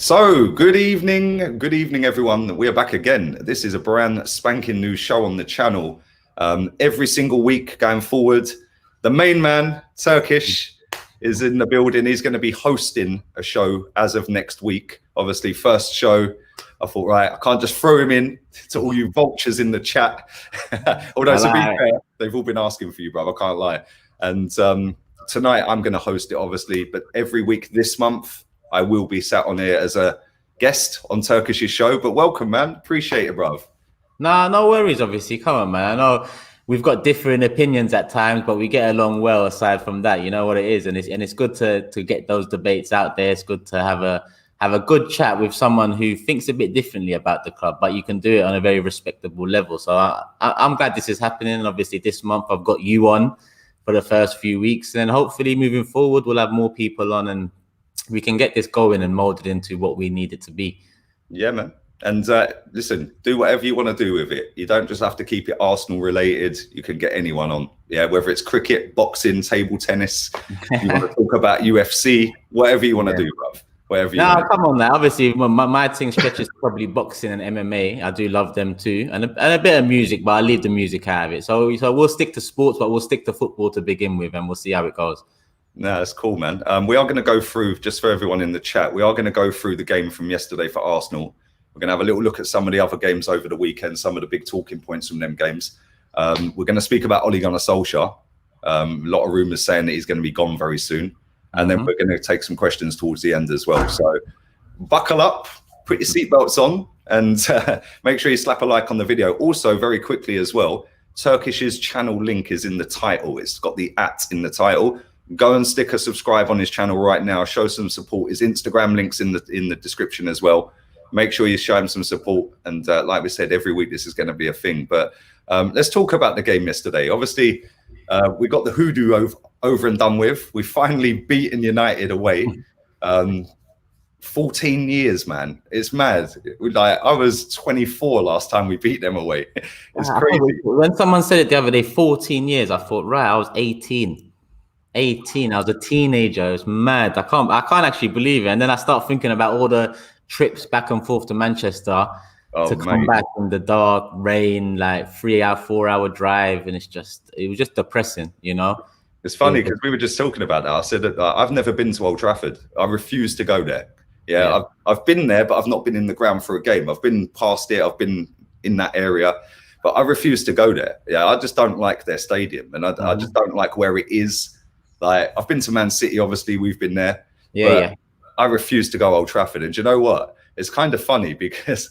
So, good evening, everyone. We are back again. This is a brand spanking new show on the channel. Every single week going forward, the main man, Turkish, is in the building. He's going to be hosting a show as of next week. Obviously, first show. I thought, right, I can't just throw him in to all you vultures in the chat. Although, to be fair, they've all been asking for you, bro. I can't lie. And tonight, I'm going to host it, obviously. But every week this month, I will be sat on here as a guest on Turkish's show. But welcome, man. Appreciate it, bruv. Nah, no worries, obviously. Come on, man. I know we've got different opinions at times, but we get along well aside from that. You know what it is. And it's good to get those debates out there. It's good to have a good chat with someone who thinks a bit differently about the club, but you can do it on a very respectable level. So I'm glad this is happening. And obviously this month I've got you on for the first few weeks. And hopefully moving forward, we'll have more people on and we can get this going and mold it into what we need it to be. Yeah, man. And listen, do whatever you want to do with it. You don't just have to keep it Arsenal related. You can get anyone on. Yeah, whether it's cricket, boxing, table tennis, you want to talk about UFC, whatever you want to do, bruv. Whatever you want. Come on now. Obviously, my thing stretches probably boxing and MMA. I do love them too. And a bit of music, but I leave the music out of it. So we'll stick to sports, but we'll stick to football to begin with, and we'll see how it goes. No, that's cool, man. We are going to go through, just for everyone in the chat, we are going to go through the game from yesterday for Arsenal. We're going to have a little look at some of the other games over the weekend, some of the big talking points from them games. We're going to speak about Ole Gunnar Solskjaer. A lot of rumours saying that he's going to be gone very soon. And then we're going to take some questions towards the end as well. So buckle up, put your seatbelts on, and make sure you slap a like on the video. Also, very quickly as well, Turkish's channel link is in the title. It's got the @ in the title. Go and stick a subscribe on his channel right now. Show some support. His Instagram links in the description as well. Make sure you show him some support. And like we said, every week this is going to be a thing. But let's talk about the game yesterday. Obviously, we got the hoodoo over and done with. We finally beaten United away. 14 years, man. It's mad. I was 24 last time we beat them away. It's crazy. When someone said it the other day, 14 years, I thought, right, I was 18. I was a teenager. It was mad. I can't actually believe it. And then I start thinking about all the trips back and forth to Manchester to come back in the dark, rain, like 4-hour drive, and it was just depressing, you know. It's funny because we were just talking about that. I said that I've never been to Old Trafford. I refuse to go there. Yeah. I've been there, but I've not been in the ground for a game. I've been past it. I've been in that area, but I refuse to go there. Yeah, I just don't like their stadium, and I just don't like where it is. Like, I've been to Man City, obviously, we've been there. Yeah. I refuse to go Old Trafford. And do you know what? It's kind of funny because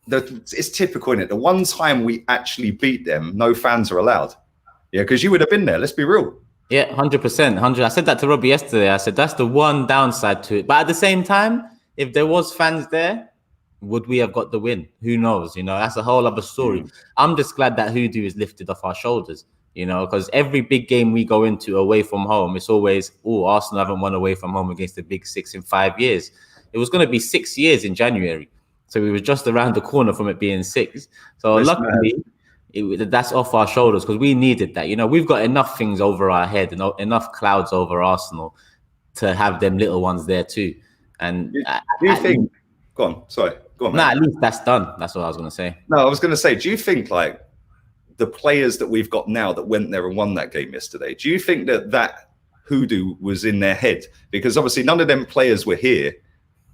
it's typical, isn't it? The one time we actually beat them, no fans are allowed. Yeah, because you would have been there. Let's be real. Yeah, 100%. I said that to Robbie yesterday. I said, that's the one downside to it. But at the same time, if there was fans there, would we have got the win? Who knows? You know, that's a whole other story. I'm just glad that hoodoo is lifted off our shoulders. You know, because every big game we go into away from home, it's always, Arsenal haven't won away from home against the Big Six in 5 years. It was going to be 6 years in January. So we were just around the corner from it being 6. So luckily, that's off our shoulders because we needed that. You know, we've got enough things over our head and enough clouds over Arsenal to have them little ones there too. And do you think, go on, sorry, go on, man. At least that's done. That's what I was going to say. No, I was going to say, do you think like, the players that we've got now that went there and won that game yesterday, do you think that hoodoo was in their head? Because obviously none of them players were here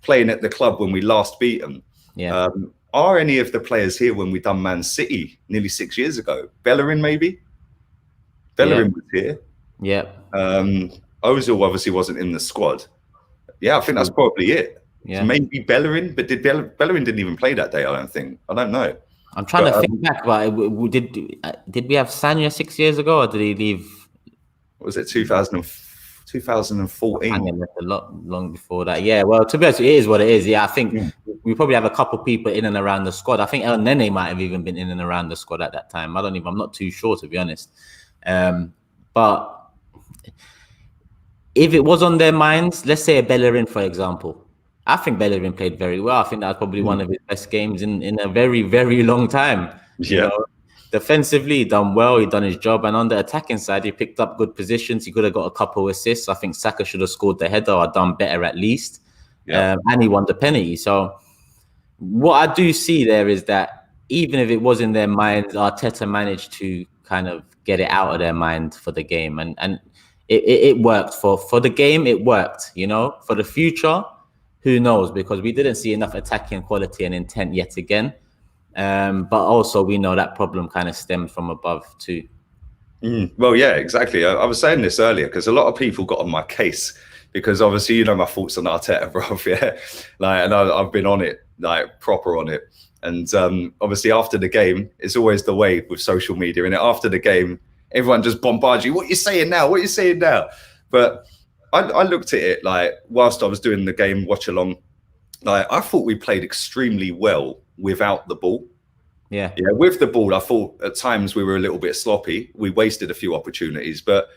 playing at the club when we last beat them. Yeah. Are any of the players here when we done Man City nearly 6 years ago? Bellerin, maybe? Bellerin was here. Yeah. Ozil obviously wasn't in the squad. Yeah, I think that's probably it. Yeah. So maybe Bellerin, but Bellerin didn't even play that day, I don't think. I don't know. I'm trying to think back, but did we have Sanya 6 years ago, or did he leave? What was it, 2014? I left a lot long before that. Yeah, well, to be honest, it is what it is. Yeah, I think we probably have a couple people in and around the squad. I think El Nene might have even been in and around the squad at that time. I'm not too sure, to be honest. But if it was on their minds, let's say a Bellerin, for example. I think Bellerin played very well. I think that was probably one of his best games in a very, very long time. Yeah. You know, defensively, he done well. He done his job. And on the attacking side, he picked up good positions. He could have got a couple assists. I think Saka should have scored the header or done better at least. and he won the penalty. So what I do see there is that even if it was in their minds, Arteta managed to kind of get it out of their mind for the game, and it worked for the game. It worked, you know. For the future, who knows? Because we didn't see enough attacking quality and intent yet again. But also we know that problem kind of stemmed from above too. Well, yeah, exactly. I was saying this earlier because a lot of people got on my case because obviously, you know, my thoughts on Arteta, bro. Yeah, like, and I've been on it, like proper on it. And obviously after the game, it's always the way with social media. And after the game, everyone just bombards you. What are you saying now? What are you saying now? But I looked at it like whilst I was doing the game watch along, like I thought we played extremely well without the ball. Yeah, with the ball, I thought at times we were a little bit sloppy. We wasted a few opportunities, but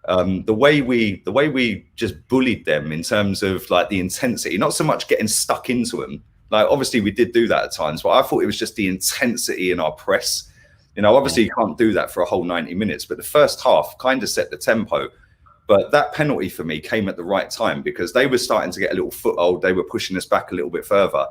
the way we just bullied them in terms of like the intensity, not so much getting stuck into them. Like obviously we did do that at times, but I thought it was just the intensity in our press. You know, obviously you can't do that for a whole 90 minutes, but the first half kind of set the tempo. But that penalty for me came at the right time because they were starting to get a little foothold. They were pushing us back a little bit further.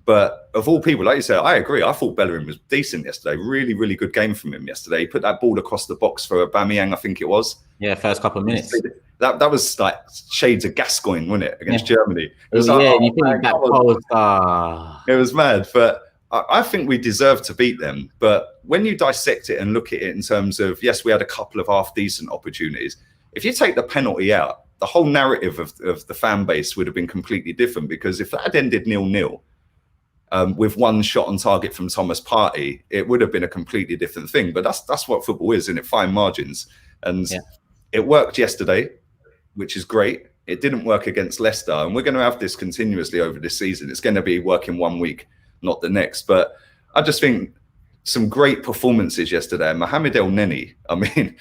But of all people, like you said, I agree. I thought Bellerin was decent yesterday. Really, really good game from him yesterday. He put that ball across the box for Aubameyang, I think it was. Yeah, first couple of minutes. That was like shades of Gascoigne, wasn't it, against Germany? It was like, you think that post, It was mad. But I think we deserved to beat them. But when you dissect it and look at it in terms of, yes, we had a couple of half-decent opportunities. If you take the penalty out, the whole narrative of the fan base would have been completely different because if that had ended 0-0, with one shot on target from Thomas Partey, it would have been a completely different thing. But that's what football is, isn't it? Fine margins. And it worked yesterday, which is great. It didn't work against Leicester. And we're going to have this continuously over this season. It's going to be working 1 week, not the next. But I just think some great performances yesterday. Mohamed El Neni, I mean,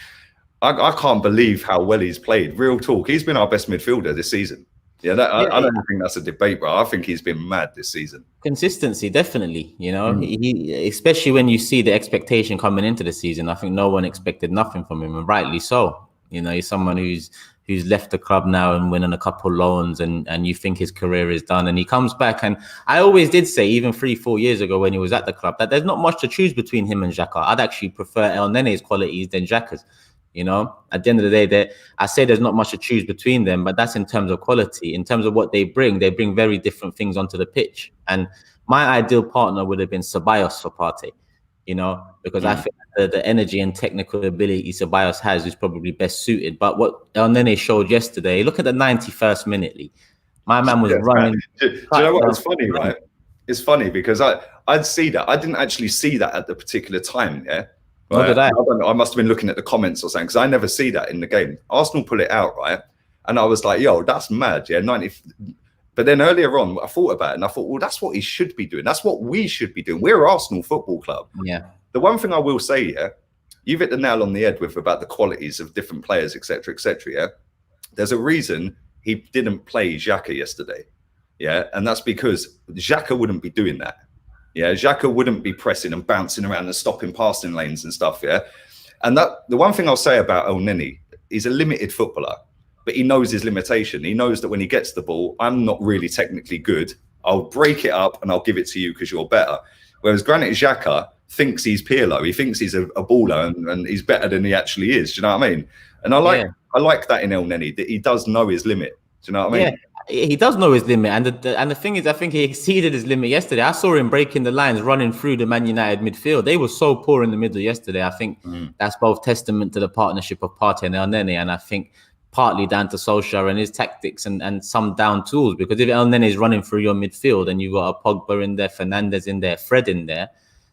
I can't believe how well he's played. Real talk. He's been our best midfielder this season. I don't think that's a debate, bro. I think he's been mad this season. Consistency, definitely. You know, he especially when you see the expectation coming into the season. I think no one expected nothing from him, and rightly so. You know, he's someone who's left the club now and winning a couple loans, and you think his career is done, and he comes back. And I always did say, even 3-4 years ago when he was at the club, that there's not much to choose between him and Xhaka. I'd actually prefer El Nene's qualities than Xhaka's. You know, at the end of the day, I say there's not much to choose between them, but that's in terms of quality. In terms of what they bring very different things onto the pitch. And my ideal partner would have been Ceballos for Partey, you know, because I think the energy and technical ability Ceballos has is probably best suited. But what El Nene showed yesterday, look at the 91st minute, Lee. My man was running. Do you know what? It's funny, right? It's funny because I'd see that. I didn't actually see that at the particular time, yeah? Right? I must have been looking at the comments or something because I never see that in the game. Arsenal pull it out, right? And I was like, yo, that's mad, yeah, 90. But then earlier on, I thought about it and I thought, well, that's what he should be doing. That's what we should be doing. We're Arsenal Football Club. Yeah. The one thing I will say, yeah, you've hit the nail on the head with about the qualities of different players, etc., yeah? There's a reason he didn't play Xhaka yesterday, yeah? And that's because Xhaka wouldn't be doing that. Yeah, Xhaka wouldn't be pressing and bouncing around and stopping passing lanes and stuff, yeah? And that the one thing I'll say about El Neni, he's a limited footballer, but he knows his limitation. He knows that when he gets the ball, I'm not really technically good. I'll break it up and I'll give it to you because you're better. Whereas Granit Xhaka thinks he's Pirlo. He thinks he's a baller and he's better than he actually is. Do you know what I mean? And I like that in El Neni, that he does know his limit. Do you know what I mean? Yeah. He does know his limit, and the thing is, I think he exceeded his limit yesterday. I saw him breaking the lines, running through the Man United midfield. They were so poor in the middle yesterday. I think that's both testament to the partnership of Partey and El Nene, and I think partly down to Solskjaer and his tactics and some down tools. Because if El Nene is running through your midfield and you've got a Pogba in there, Fernandes in there, Fred in there,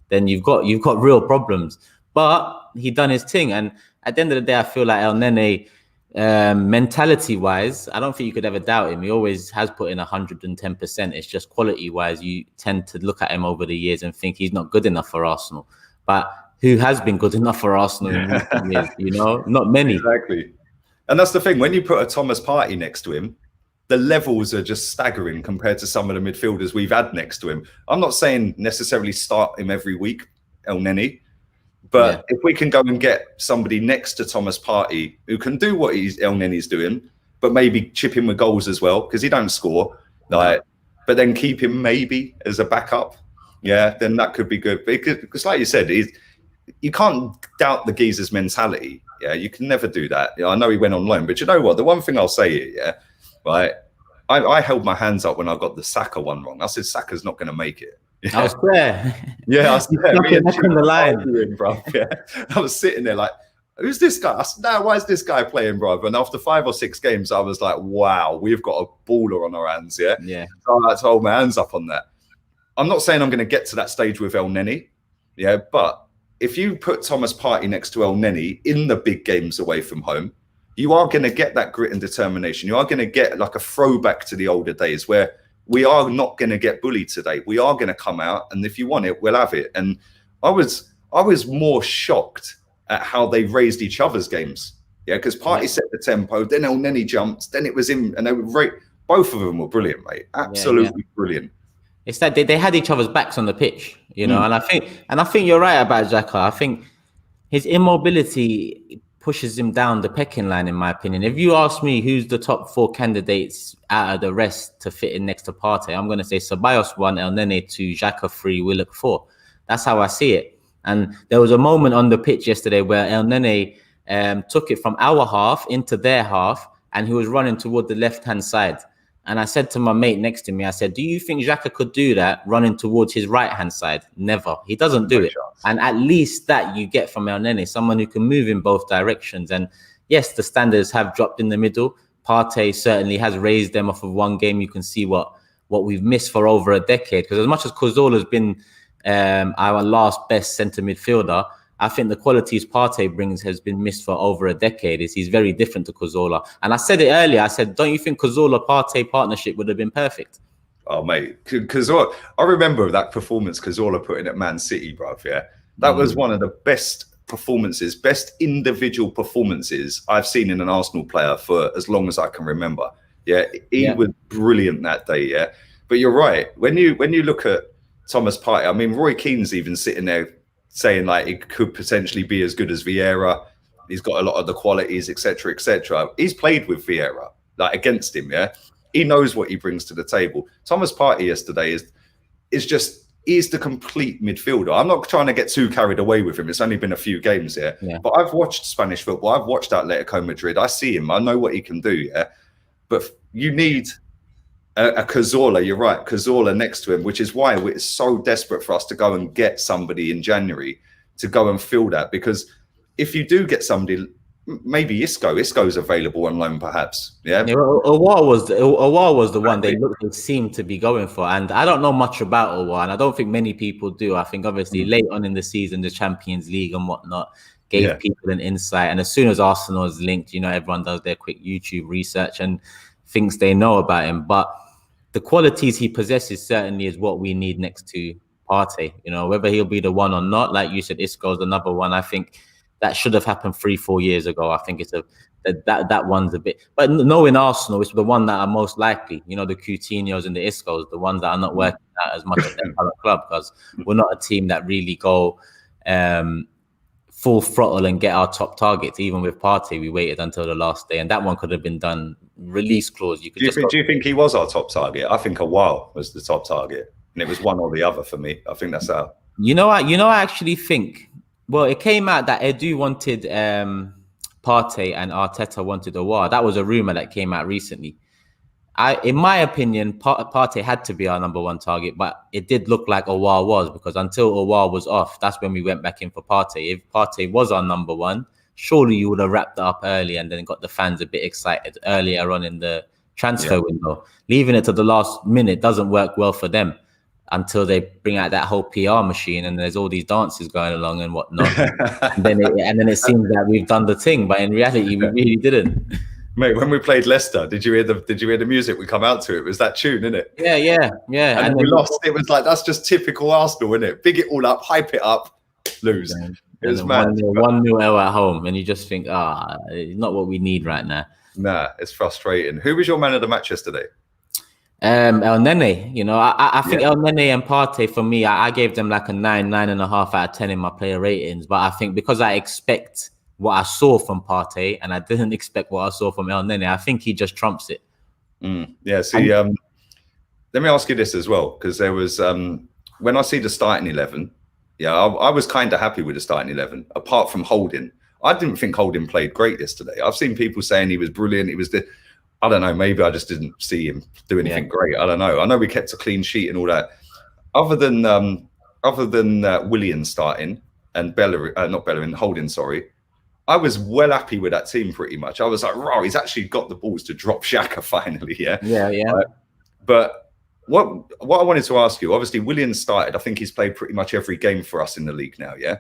then you've got real problems. But he done his thing, and at the end of the day, I feel like El Nene, mentality wise, I don't think you could ever doubt him. He always has put in 110%. It's just quality wise, you tend to look at him over the years and think he's not good enough for Arsenal. But who has been good enough for Arsenal in recent years? You know, not many. Exactly. And that's the thing. When you put a Thomas Partey next to him, the levels are just staggering compared to some of the midfielders we've had next to him. I'm not saying necessarily start him every week, El Neni. But if we can go and get somebody next to Thomas Partey who can do what El Neni's doing, but maybe chip in with goals as well, because he don't score. Like but then keep him maybe as a backup. Yeah, then that could be good. Because like you said, you can't doubt the geezer's mentality. Yeah, you can never do that. I know he went on loan, but you know what? The one thing I'll say here, yeah, right. I held my hands up when I got the Saka one wrong. I said Saka's not going to make it. Yeah. I was there. Yeah, I was there. On the line. Bro. Yeah. I was sitting there like, who's this guy? I said, no, why is this guy playing, bro? And after 5 or 6 games, I was like, wow, we've got a baller on our hands. Yeah. Yeah. So I had to hold my hands up on that. I'm not saying I'm going to get to that stage with El Neni. Yeah. But if you put Thomas Partey next to El Neni in the big games away from home, you are going to get that grit and determination. You are going to get like a throwback to the older days where we are not going to get bullied today. We are going to come out, and if you want it, we'll have it. And I was more shocked at how they raised each other's games. Yeah, because Partey set the tempo, then El Neni jumped, then it was him, and they were both of them were brilliant, mate. Absolutely brilliant. It's that they had each other's backs on the pitch, you know. And I think you're right about Xhaka. I think his immobility pushes him down the pecking line, in my opinion. If you ask me who's the top 4 candidates out of the rest to fit in next to Partey, I'm going to say Ceballos 1, El Neni 2, Xhaka 3, Willock 4. That's how I see it. And there was a moment on the pitch yesterday where El Neni took it from our half into their half, and he was running toward the left-hand side. And I said to my mate next to me, I said, do you think Xhaka could do that running towards his right-hand side? Never. He doesn't do it. And at least that you get from El Neni, someone who can move in both directions. And yes, the standards have dropped in the middle. Partey certainly has raised them off of one game. You can see what we've missed for over a decade. Because as much as Cazorla has been our last best centre midfielder, I think the qualities Partey brings has been missed for over a decade. He's very different to Cazorla. And I said it earlier. I said, don't you think Cazorla-Partey partnership would have been perfect? Oh, mate. Cazorla, I remember that performance Cazorla put in at Man City, bruv, yeah? That was one of the best performances, best individual performances I've seen in an Arsenal player for as long as I can remember. Yeah, he was brilliant that day, yeah? But you're right. When you look at Thomas Partey, I mean, Roy Keane's even sitting there saying like it could potentially be as good as Vieira. He's got a lot of the qualities, etc., etc. He's played with Vieira, like against him. Yeah, he knows what he brings to the table. Thomas Partey yesterday is the complete midfielder. I'm not trying to get too carried away with him. It's only been a few games here, but I've watched Spanish football. I've watched Atletico Madrid. I see him. I know what he can do. Yeah, but you need a Cazorla, you're right, Cazorla next to him, which is why we're so desperate for us to go and get somebody in January to go and fill that. Because if you do get somebody, maybe Isco's available on loan, perhaps. Yeah. Awar was the one they seemed to be going for, and I don't know much about Awar, and I don't think many people do. I think obviously late on in the season, the Champions League and whatnot gave people an insight, and as soon as Arsenal is linked, you know, everyone does their quick YouTube research and thinks they know about him, but the qualities he possesses certainly is what we need next to Partey. You know, whether he'll be the one or not, like you said, Isco's another one. I think that should have happened 3-4 years ago. I think it's that one's a bit, but knowing Arsenal, it's the one that are most likely. You know, the Coutinhos and the Iscos, the ones that are not working out as much as their current club, because we're not a team that really go full throttle and get our top targets. Even with Partey, we waited until the last day, and that one could have been done. Release clause. Do you think he was our top target? I think Awar was the top target, and it was one or the other for me. I think that's how. I actually think. Well, it came out that Edu wanted Partey and Arteta wanted Awar. That was a rumor that came out recently. In my opinion, Partey had to be our number 1 target, but it did look like Awar was, because until Awar was off, that's when we went back in for Partey. If Partey was our number 1, surely you would have wrapped it up early and then got the fans a bit excited earlier on in the transfer window. Leaving it to the last minute doesn't work well for them until they bring out that whole PR machine and there's all these dances going along and whatnot. and then it seems that we've done the thing, but in reality, we really didn't. Mate, when we played Leicester, did you hear the music we come out to? It was that tune, innit? Yeah. And we lost. It was like, that's just typical Arsenal, isn't it? Big it all up, hype it up, lose. Yeah. It was mad. 1-0 at home, and you just think, it's not what we need right now. Nah, it's frustrating. Who was your man of the match yesterday? El Neni. You know, I think El Neni and Partey, for me, I gave them like a 9.5 out of 10 in my player ratings. But I think because I expect what I saw from Partey and I didn't expect what I saw from El Neni, I think he just trumps it. Yeah, see, let me ask you this as well, because there was when I see the starting 11, yeah, I was kind of happy with the starting 11, apart from Holding. I didn't think Holding played great yesterday. I've seen people saying he was brilliant. I don't know, maybe I just didn't see him do anything great. I don't know. I know we kept a clean sheet and all that. Other than Willian starting and not Bellerin, Holding, sorry, I was well happy with that team pretty much. I was like, wow, he's actually got the balls to drop Xhaka finally, yeah? Yeah. But what I wanted to ask you, obviously, Willian started. I think he's played pretty much every game for us in the league now, yeah?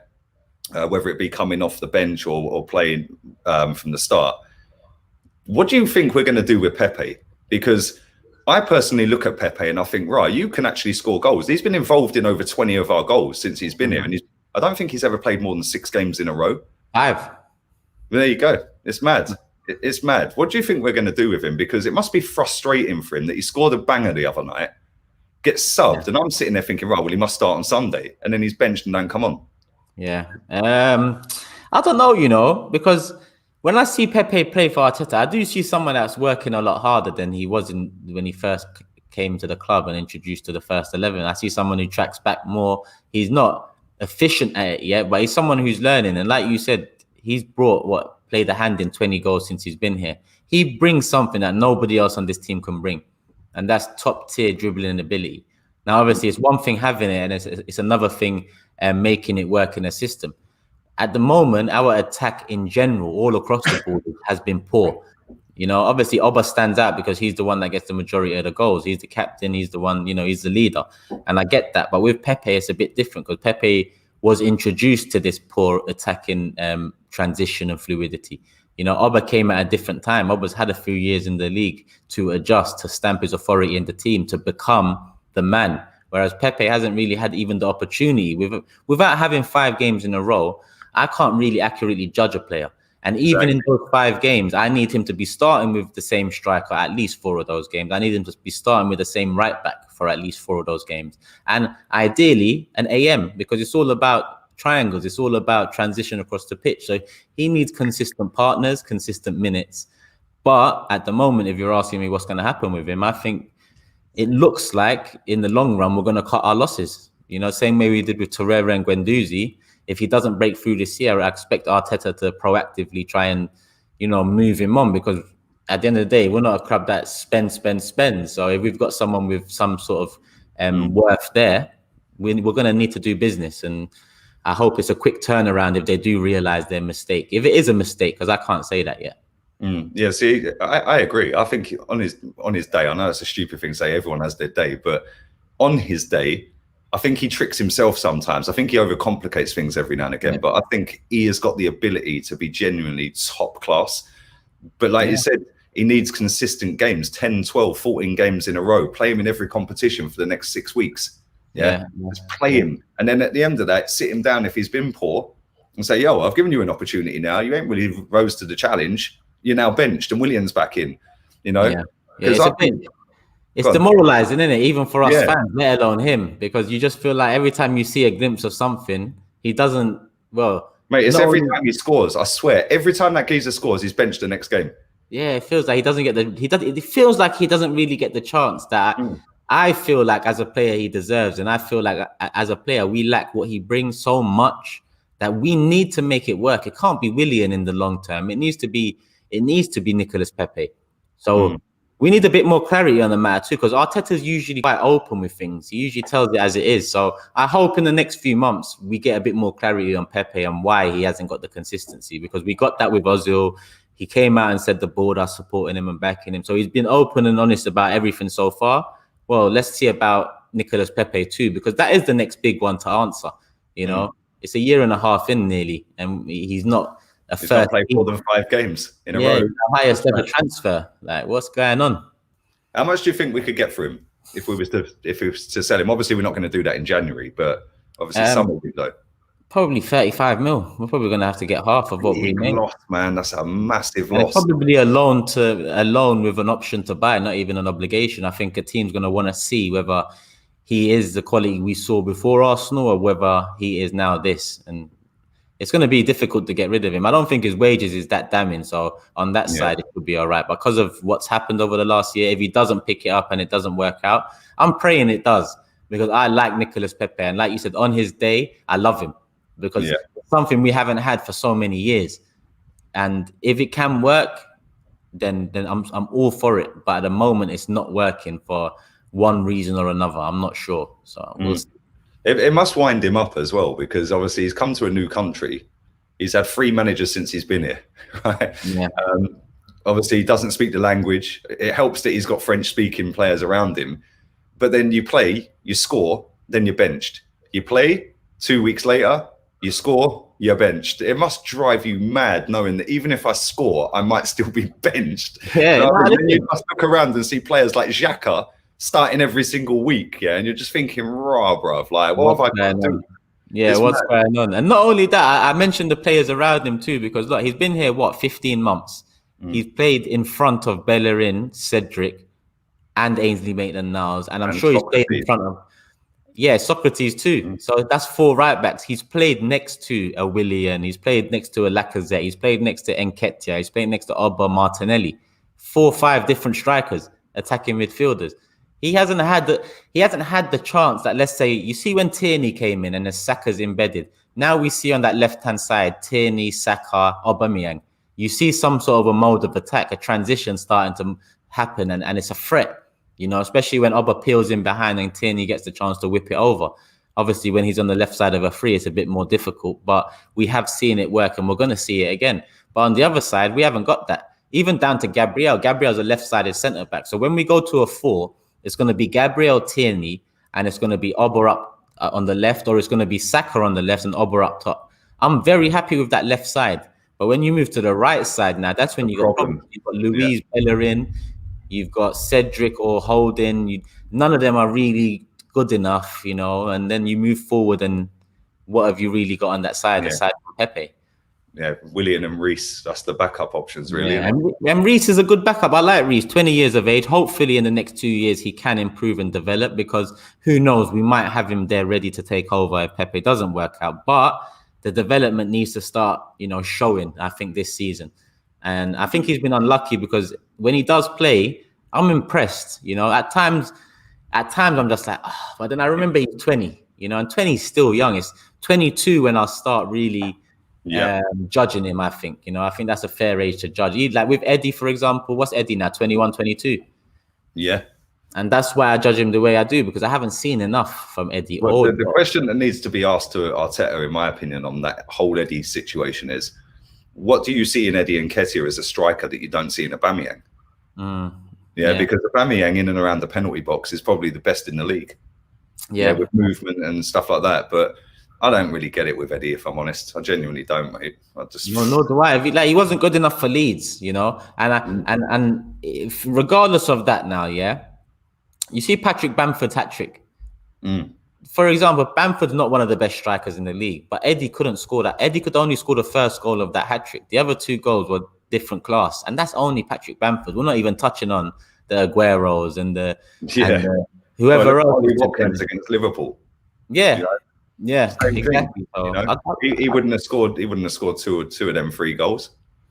Whether it be coming off the bench or playing from the start. What do you think we're going to do with Pepe? Because I personally look at Pepe and I think, right, you can actually score goals. He's been involved in over 20 of our goals since he's been here. And I don't think he's ever played more than 6 games in a row. 5. There you go. It's mad. It's mad. What do you think we're going to do with him? Because it must be frustrating for him that he scored a banger the other night, gets subbed, and I'm sitting there thinking, right, well, he must start on Sunday. And then he's benched and don't come on. Yeah. I don't know, because when I see Pepe play for Arteta, I do see someone that's working a lot harder than he was when he first came to the club and introduced to the first 11. I see someone who tracks back more. He's not efficient at it yet, but he's someone who's learning. And like you said, he's played a hand in 20 goals since he's been here. He brings something that nobody else on this team can bring. And that's top tier dribbling ability. Now, obviously, it's one thing having it, and it's another thing making it work in a system. At the moment, our attack in general, all across the board, has been poor. Obviously, Oba stands out because he's the one that gets the majority of the goals. He's the captain. He's the one, he's the leader. And I get that. But with Pepe, it's a bit different because Pepe was introduced to this poor attacking transition and fluidity. Oba came at a different time. Oba's had a few years in the league to adjust, to stamp his authority in the team, to become the man. Whereas Pepe hasn't really had even the opportunity. Without having 5 games in a row, I can't really accurately judge a player. And even in those 5 games, I need him to be starting with the same striker at least 4 of those games. I need him to be starting with the same right back for at least 4 of those games. And ideally, an AM, because it's all about triangles. It's all about transition across the pitch. So he needs consistent partners, consistent minutes. But at the moment, if you're asking me what's going to happen with him, I think it looks like in the long run, we're going to cut our losses. Same way we did with Torreira and Guendouzi. If he doesn't break through this year, I expect Arteta to proactively try and, move him on, because at the end of the day, we're not a club that spend. So if we've got someone with some sort of worth there, we're going to need to do business. And I hope it's a quick turnaround if they do realize their mistake. If it is a mistake, because I can't say that yet. Yeah, see, I agree. I think on his day, I know it's a stupid thing to say, everyone has their day, but on his day, I think he tricks himself sometimes. I think he overcomplicates things every now and again, but I think he has got the ability to be genuinely top class. But like you said, he needs consistent games, 10, 12, 14 games in a row. Play him in every competition for the next 6 weeks. Just play him. And then at the end of that, sit him down if he's been poor and say, yo, I've given you an opportunity now. You ain't really rose to the challenge. You're now benched and William's back in, It's demoralizing, isn't it? Even for us fans, let alone him, because you just feel like every time you see a glimpse of something, he doesn't. Well, mate, it's every time he scores. I swear, every time that geezer scores, he's benched the next game. Yeah, it feels like he doesn't get it feels like he doesn't really get the chance that I feel like as a player he deserves, and I feel like as a player we lack what he brings so much that we need to make it work. It can't be Willian in the long term. It needs to be Nicolas Pepe. So. We need a bit more clarity on the matter too, because Arteta's usually quite open with things. He usually tells it as it is. So I hope in the next few months we get a bit more clarity on Pepe and why he hasn't got the consistency, because we got that with Ozil. He came out and said the board are supporting him and backing him. So he's been open and honest about everything so far. Well, let's see about Nicolas Pepe too, because that is the next big one to answer. It's a year and a half in nearly, and he's not. He's not played more than 5 games in a row. The highest ever transfer. Like, what's going on? How much do you think we could get for him if we was to sell him? Obviously, we're not going to do that in January, but obviously, some will be though. Probably 35 mil. We're probably going to have to get half of what we made. Lost, man. That's a massive loss. Probably a loan with an option to buy, not even an obligation. I think a team's going to want to see whether he is the quality we saw before Arsenal or whether he is now this. And it's going to be difficult to get rid of him. I don't think his wages is that damning. So on that side, it would be all right. Because of what's happened over the last year, if he doesn't pick it up and it doesn't work out, I'm praying it does, because I like Nicolas Pepe. And like you said, on his day, I love him, because it's something we haven't had for so many years. And if it can work, then I'm all for it. But at the moment, it's not working for one reason or another. I'm not sure. So we'll see. It must wind him up as well, because obviously he's come to a new country. He's had 3 managers since he's been here, right? Yeah. Obviously, he doesn't speak the language. It helps that he's got French-speaking players around him. But then you play, you score, then you're benched. You play, 2 weeks later, you score, you're benched. It must drive you mad knowing that even if I score, I might still be benched. Yeah. Then you must look around and see players like Xhaka starting every single week, and you're just thinking, raw, bruv, like, what have I got to do? Yeah, what's going on? And not only that, I mentioned the players around him too, because look, he's been here, 15 months? He's played in front of Bellerin, Cedric, and Ainsley Maitland-Niles, and I'm sure he's played in front of, Socrates too. So that's 4 right backs. He's played next to a Willian, he's played next to a Lacazette, he's played next to Nketiah, he's played next to Oba Martinelli. 4 or 5 different strikers, attacking midfielders. He hasn't had the chance that, let's say, you see when Tierney came in and the Saka's embedded. Now we see on that left-hand side, Tierney, Saka, Aubameyang. You see some sort of a mode of attack, a transition starting to happen, and it's a threat, especially when Oba peels in behind and Tierney gets the chance to whip it over. Obviously, when he's on the left side of a free, it's a bit more difficult, but we have seen it work and we're going to see it again. But on the other side, we haven't got that. Even down to Gabriel. Gabriel's a left-sided centre-back. So when we go to a 4, it's going to be Gabriel, Tierney, and it's going to be Oba up on the left, or it's going to be Saka on the left and Oba up top. I'm very happy with that left side. But when you move to the right side now, that's when you've got Luis Bellerin, you've got Cedric or Holding. None of them are really good enough, and then you move forward, and what have you really got on that side, aside from Pepe? Yeah, Willian and Reece, that's the backup options, really. Yeah, and Reece is a good backup. I like Reece, 20 years of age. Hopefully in the next 2 years, he can improve and develop, because who knows, we might have him there ready to take over if Pepe doesn't work out. But the development needs to start, showing, I think, this season. And I think he's been unlucky, because when he does play, I'm impressed. At times I'm just like, but then I remember he's 20, and 20 is still young. It's 22 when I'll start really judging him, I think. I think that's a fair age to judge. Like with Eddie, for example, what's Eddie now? 21, 22? Yeah. And that's why I judge him the way I do, because I haven't seen enough from Eddie. Well, the question that needs to be asked to Arteta, in my opinion, on that whole Eddie situation is, what do you see in Eddie Nketiah as a striker that you don't see in Aubameyang? Because Aubameyang in and around the penalty box is probably the best in the league. Yeah, with movement and stuff like that. But I don't really get it with Eddie, if I'm honest. I genuinely don't, mate. Nor do I. He wasn't good enough for Leeds, And if, regardless of that, now, you see Patrick Bamford's hat trick. For example, Bamford's not one of the best strikers in the league, but Eddie couldn't score that. Eddie could only score the first goal of that hat trick. The other 2 goals were different class, and that's only Patrick Bamford. We're not even touching on the Agueros and whoever else. Watkins against Liverpool. Yeah. Yeah, exactly. He wouldn't have scored. He wouldn't have scored two of them 3 goals.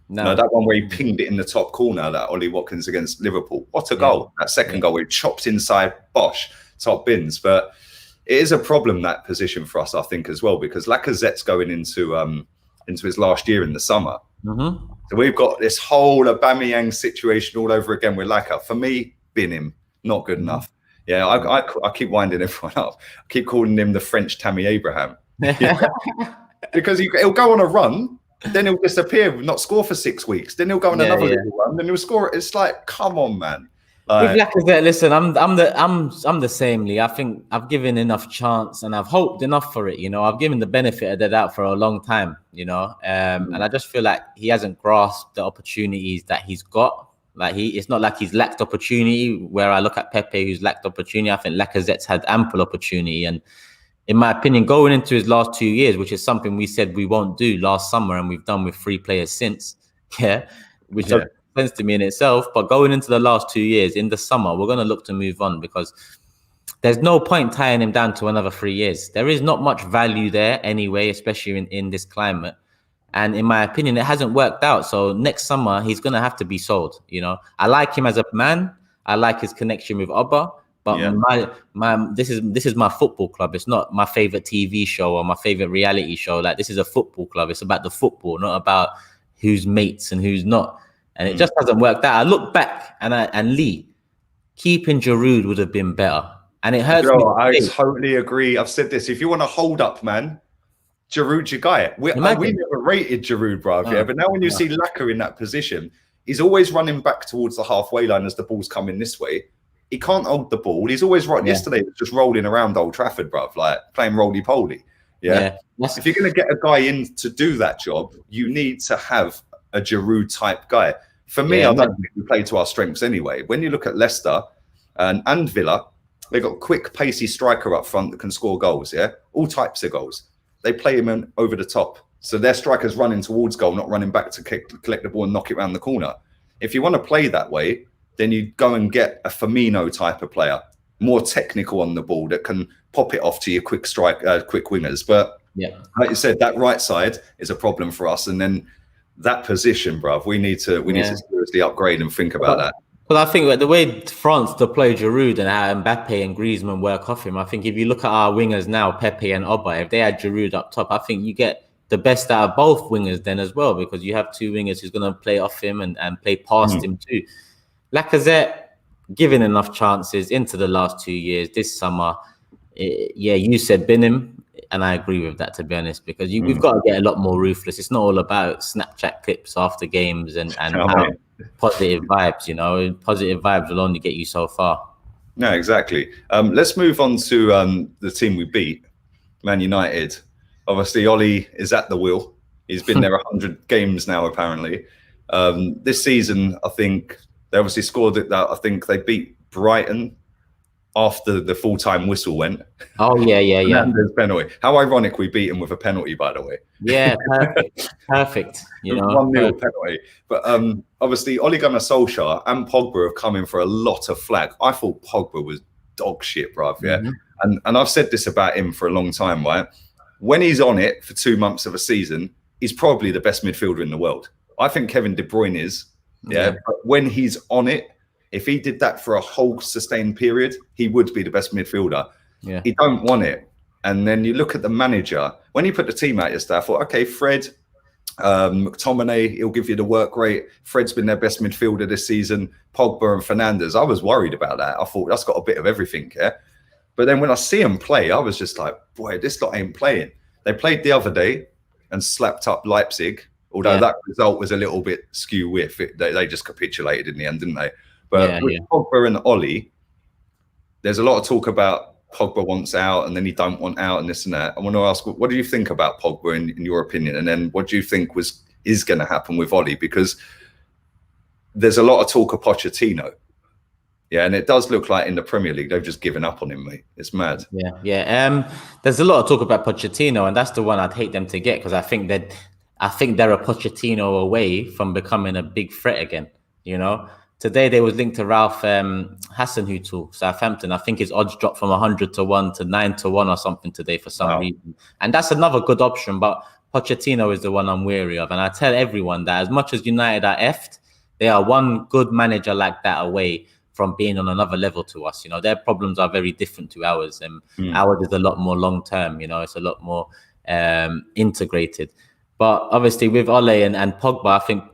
No, that one where he pinged it in the top corner, that Ollie Watkins against Liverpool. What a goal! That second goal, where he chops inside, bosh, top bins. But it is a problem, that position, for us, I think, as well, because Lacazette's going into his last year in the summer. So we've got this whole Aubameyang situation all over again with Laka. For me, bin him, not good enough. Yeah, I keep winding everyone up. I keep calling him the French Tammy Abraham. Because he'll go on a run, then he'll disappear, not score for 6 weeks. Then he'll go on another little run, then he'll score. It's like, come on, man. With Lacazette, listen, I'm the same, Lee. I think I've given enough chance and I've hoped enough for it. I've given the benefit of the doubt for a long time. And I just feel like he hasn't grasped the opportunities that he's got. It's not like he's lacked opportunity. Where I look at Pepe, who's lacked opportunity, I think Lacazette's had ample opportunity. And in my opinion, going into his last 2 years, which is something we said we won't do last summer, and we've done with 3 players since, which doesn't make sense to me in itself. But going into the last 2 years, in the summer, we're going to look to move on, because there's no point tying him down to another 3 years. There is not much value there anyway, especially in this climate. And in my opinion, it hasn't worked out. So next summer, he's going to have to be sold. You know, I like him as a man. I like his connection with Oba. But this is my football club. It's not my favorite TV show or my favorite reality show. Like, this is a football club. It's about the football, not about who's mates and who's not. And it just hasn't worked out. I look back and Lee, keeping Giroud would have been better. And it hurts me. I totally agree. I've said this. If you want to hold up, man, Giroud's your guy. We never rated Giroud, bruv. Yeah, but now when you see Laka in that position, he's always running back towards the halfway line as the ball's coming this way. He can't hold the ball. He's always right. Yeah. Yesterday, he was just rolling around Old Trafford, bruv, like playing roly-poly. Yeah. If you're going to get a guy in to do that job, you need to have a Giroud-type guy. For me, I don't think we play to our strengths anyway. When you look at Leicester and Villa, they've got a quick, pacey striker up front that can score goals, yeah? All types of goals. They play him in over the top. So their strikers running towards goal, not running back to collect the ball and knock it around the corner. If you want to play that way, then you go and get a Firmino type of player, more technical on the ball that can pop it off to your quick wingers. But like you said, that right side is a problem for us. And then that position, bruv, we need to seriously upgrade and think about that. Well, I think the way France deploy Giroud and how Mbappe and Griezmann work off him, I think if you look at our wingers now, Pepe and Oba, if they had Giroud up top, I think you get the best out of both wingers then as well, because you have two wingers who's going to play off him and play past him too. Lacazette, given enough chances into the last 2 years, this summer, you said bin him, and I agree with that, to be honest, because we've got to get a lot more ruthless. It's not all about Snapchat clips after games and positive vibes, you know. Positive vibes will only get you so far. No, exactly. Let's move on to the team we beat, Man United. Obviously, Ollie is at the wheel. He's been there 100 games now, apparently. This season, I think they obviously scored it. I think they beat Brighton after the full-time whistle went. Oh, yeah. Penalty. How ironic we beat him with a penalty, by the way. Yeah, perfect. You know, 1-0 penalty. But obviously, Ole Gunnar Solskjaer and Pogba have come in for a lot of flack. I thought Pogba was dog shit, bruv. Yeah, and I've said this about him for a long time, right? When he's on it for 2 months of a season, he's probably the best midfielder in the world. I think Kevin De Bruyne is. Yeah, but when he's on it, if he did that for a whole sustained period, he would be the best midfielder. Yeah, he don't want it. And then you look at the manager. When he put the team out yesterday, I thought, okay, Fred, McTominay, he'll give you the work rate. Fred's been their best midfielder this season. Pogba and Fernandes. I was worried about that. I thought that's got a bit of everything, yeah. But then when I see him play, I was just like, boy, this lot ain't playing. They played the other day and slapped up Leipzig, although that result was a little bit skew with it. They just capitulated in the end, didn't they? But with Pogba and Ollie, there's a lot of talk about Pogba wants out and then he don't want out and this and that. I want to ask, what do you think about Pogba in your opinion? And then what do you think is going to happen with Ollie? Because there's a lot of talk of Pochettino. Yeah, and it does look like in the Premier League, they've just given up on him, mate. It's mad. Yeah. There's a lot of talk about Pochettino, and that's the one I'd hate them to get, because I think they're a Pochettino away from becoming a big threat again, you know? Today, they was linked to Ralph Hasenhuttl, Southampton. I think his odds dropped from 100 to 1 to 9 to 1 or something today for some reason. And that's another good option, but Pochettino is the one I'm wary of. And I tell everyone that as much as United are effed, they are one good manager like that away from being on another level to us. You know, their problems are very different to ours, and ours is a lot more long-term, you know, it's a lot more integrated. But obviously with Ole and Pogba, I think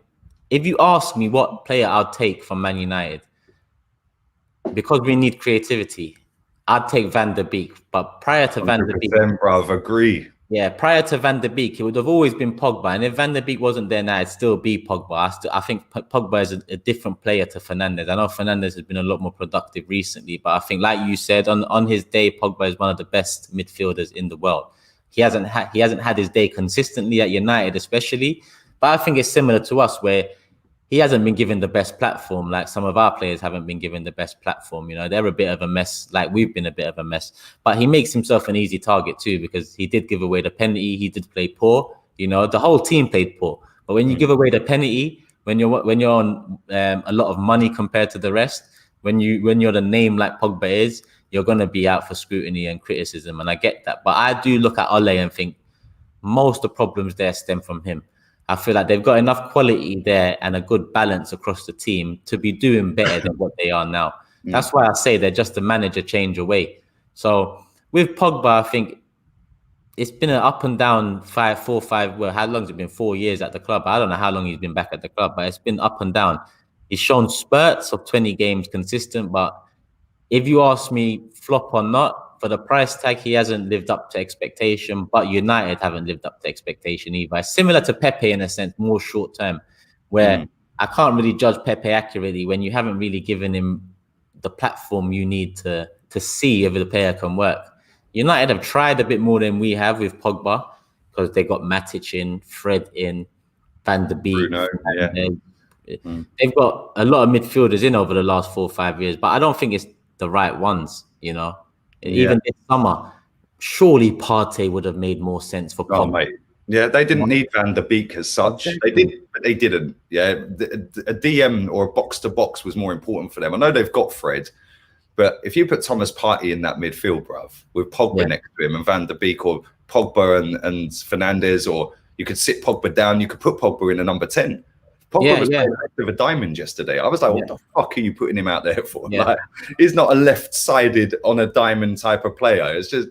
if you ask me what player I'd take from Man United, because we need creativity, I'd take Van der Beek. But prior to Van der Beek, bruv, agree. Yeah, prior to Van der Beek, it would have always been Pogba. And if Van der Beek wasn't there now, it'd still be Pogba. I think Pogba is a different player to Fernandes. I know Fernandes has been a lot more productive recently, but I think, like you said, on his day, Pogba is one of the best midfielders in the world. He hasn't had his day consistently at United, especially. But I think it's similar to us, where he hasn't been given the best platform, like some of our players haven't been given the best platform. You know, they're a bit of a mess, like we've been a bit of a mess. But he makes himself an easy target too, because he did give away the penalty. He did play poor. You know, the whole team played poor. But when you give away the penalty, when you're on a lot of money compared to the rest, when you're the name like Pogba is, you're gonna be out for scrutiny and criticism, and I get that. But I do look at Ole and think most of the problems there stem from him. I feel like they've got enough quality there and a good balance across the team to be doing better than what they are now. That's why I say they're just a manager change away. So with Pogba, I think it's been an up and down 4 or 5. Well, how long has it been? 4 years at the club. I don't know how long he's been back at the club, but it's been up and down. He's shown spurts of 20 games consistent, but if you ask me, flop or not, for the price tag, he hasn't lived up to expectation. But United haven't lived up to expectation either. It's similar to Pepe in a sense, more short term, where I can't really judge Pepe accurately when you haven't really given him the platform you need to see if the player can work. United have tried a bit more than we have with Pogba because they got Matic in, Fred in, Van de Beek. Bruno, They've got a lot of midfielders in over the last 4 or 5 years, but I don't think it's the right ones, you know. Even this summer, surely Partey would have made more sense for Pogba. Mate. Yeah, they didn't need Van de Beek as such. They did, but they didn't. Yeah, a DM or a box-to-box was more important for them. I know they've got Fred, but if you put Thomas Partey in that midfield, bruv, with Pogba next to him and Van de Beek, or Pogba and Fernandes, or you could sit Pogba down, you could put Pogba in a number 10. Pogba was playing with a diamond yesterday. I was like, what the fuck are you putting him out there for? Like, he's not a left-sided on a diamond type of player. It's just,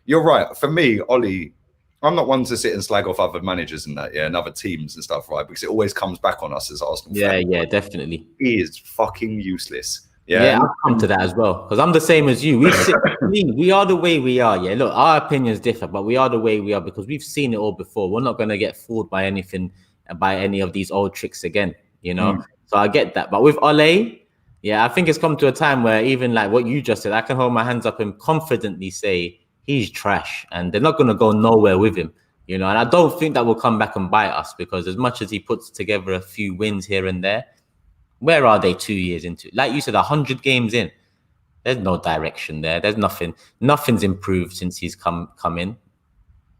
you're right. For me, Ollie, I'm not one to sit and slag off other managers and that, and other teams and stuff, right? Because it always comes back on us as Arsenal fans. Yeah, definitely. He is fucking useless. Yeah, I'll come to that as well, because I'm the same as you. We are the way we are. Yeah, look, our opinions differ, but we are the way we are because we've seen it all before. We're not going to get fooled by anything, by any of these old tricks again, you know. So I get that. But with Ole, I think it's come to a time where even like what you just said, I can hold my hands up and confidently say he's trash, and they're not going to go nowhere with him, you know. And I don't think that will come back and bite us, because as much as he puts together a few wins here and there, where are they 2 years into? Like you said, 100 games in. There's no direction there. There's nothing. Nothing's improved since he's come in.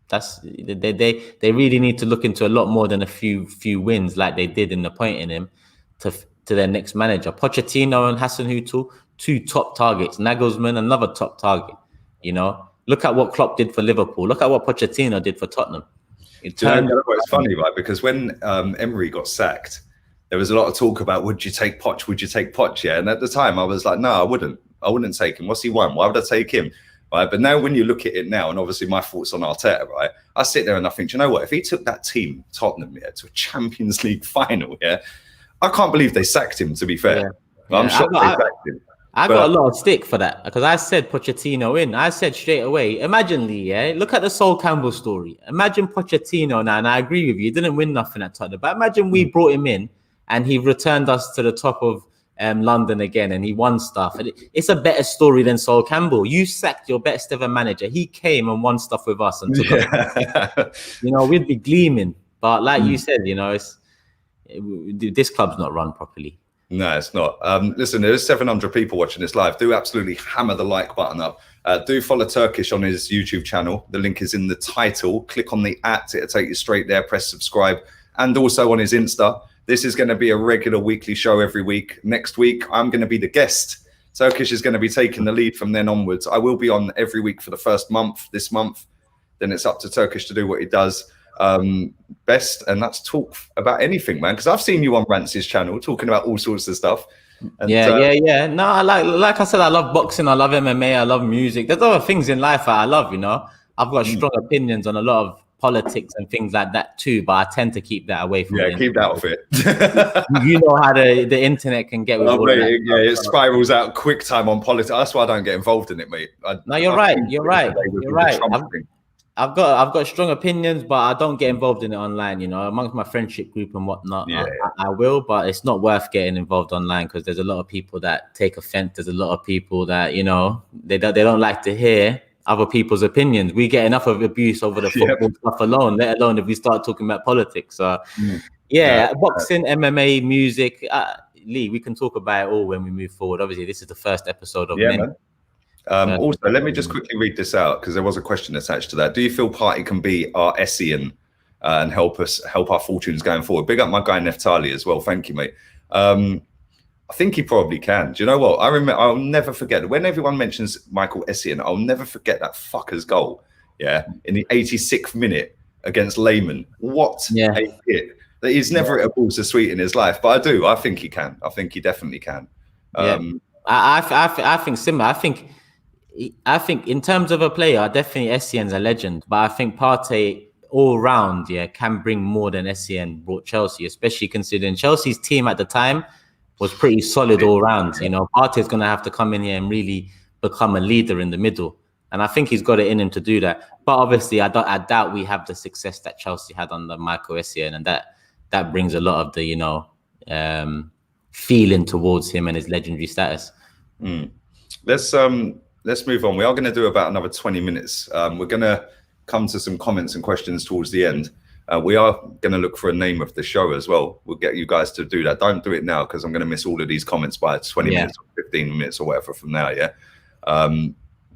They really need to look into a lot more than a few wins like they did in appointing him to their next manager. Pochettino and Hassan Hutel, 2 top targets. Nagelsmann, another top target. You know, look at what Klopp did for Liverpool. Look at what Pochettino did for Tottenham. It's funny, right? Because when Emery got sacked, there was a lot of talk about, would you take Poch? Would you take Poch? Yeah, and at the time I was like, no, I wouldn't. I wouldn't take him. What's he won? Why would I take him? Right, but now when you look at it now, and obviously my thoughts on Arteta, right? I sit there and I think, do you know what? If he took that team, Tottenham, to a Champions League final, I can't believe they sacked him. To be fair, I'm shocked they sacked him. I got a lot of stick for that because I said Pochettino in. I said straight away, imagine Lee, look at the Sol Campbell story. Imagine Pochettino now, and I agree with you, he didn't win nothing at Tottenham, but imagine we brought him in and he returned us to the top of London again, and he won stuff. And it's a better story than Sol Campbell. You sacked your best ever manager. He came and won stuff with us and took us. You know, we'd be gleaming. But like you said, you know, this club's not run properly. No, it's not. Listen, there's 700 people watching this live. Do absolutely hammer the like button up. Do follow Turkish on his YouTube channel. The link is in the title. Click on the @ it'll take you straight there. Press subscribe. And also on his Insta. This is going to be a regular weekly show every week. Next week, I'm going to be the guest. Turkish is going to be taking the lead from then onwards. I will be on every week for the first month, this month. Then it's up to Turkish to do what he does best, and that's talk about anything, man. Because I've seen you on Rance's channel talking about all sorts of stuff. And, No, I like I said, I love boxing, I love MMA, I love music. There's other things in life I love, you know. I've got strong opinions on a lot of politics and things like that too, but I tend to keep that away from it. Keep that off it. You know how the internet can get with all that. It spirals out quick time on politics. That's why I don't get involved in it, mate. You're right. I've got strong opinions, but I don't get involved in it online, you know, amongst my friendship group and whatnot. I will, but it's not worth getting involved online because there's a lot of people that take offense. There's a lot of people that, you know, they don't like to hear other people's opinions. We get enough of abuse over the football stuff alone, let alone if we start talking about politics. So boxing, MMA, music, Lee, we can talk about it all when we move forward. Obviously, this is the first episode of many. Also, let me just quickly read this out because there was a question attached to that. Do you feel Partey can be our Essien and help our fortunes going forward? Big up my guy Neftali as well. Thank you, mate. I think he probably can. Do you know what? I remember. I'll never forget when everyone mentions Michael Essien. I'll never forget that fucker's goal. Yeah, in the 86th minute against Lehmann. What a hit! He's never hit a ball so sweet in his life, but I do. I think he can. I think he definitely can. I think similar. I think in terms of a player, definitely Essien's a legend, but I think Partey all round, can bring more than Essien brought Chelsea, especially considering Chelsea's team at the time was pretty solid all round. You know, Partey's going to have to come in here and really become a leader in the middle. And I think he's got it in him to do that. But obviously, I doubt we have the success that Chelsea had under Michael Essien, and that brings a lot of the, feeling towards him and his legendary status. Let's move on. We are going to do about another 20 minutes. We're going to come to some comments and questions towards the end. We are going to look for a name of the show as well. We'll get you guys to do that. Don't do it now because I'm going to miss all of these comments by 20 minutes or 15 minutes or whatever from now.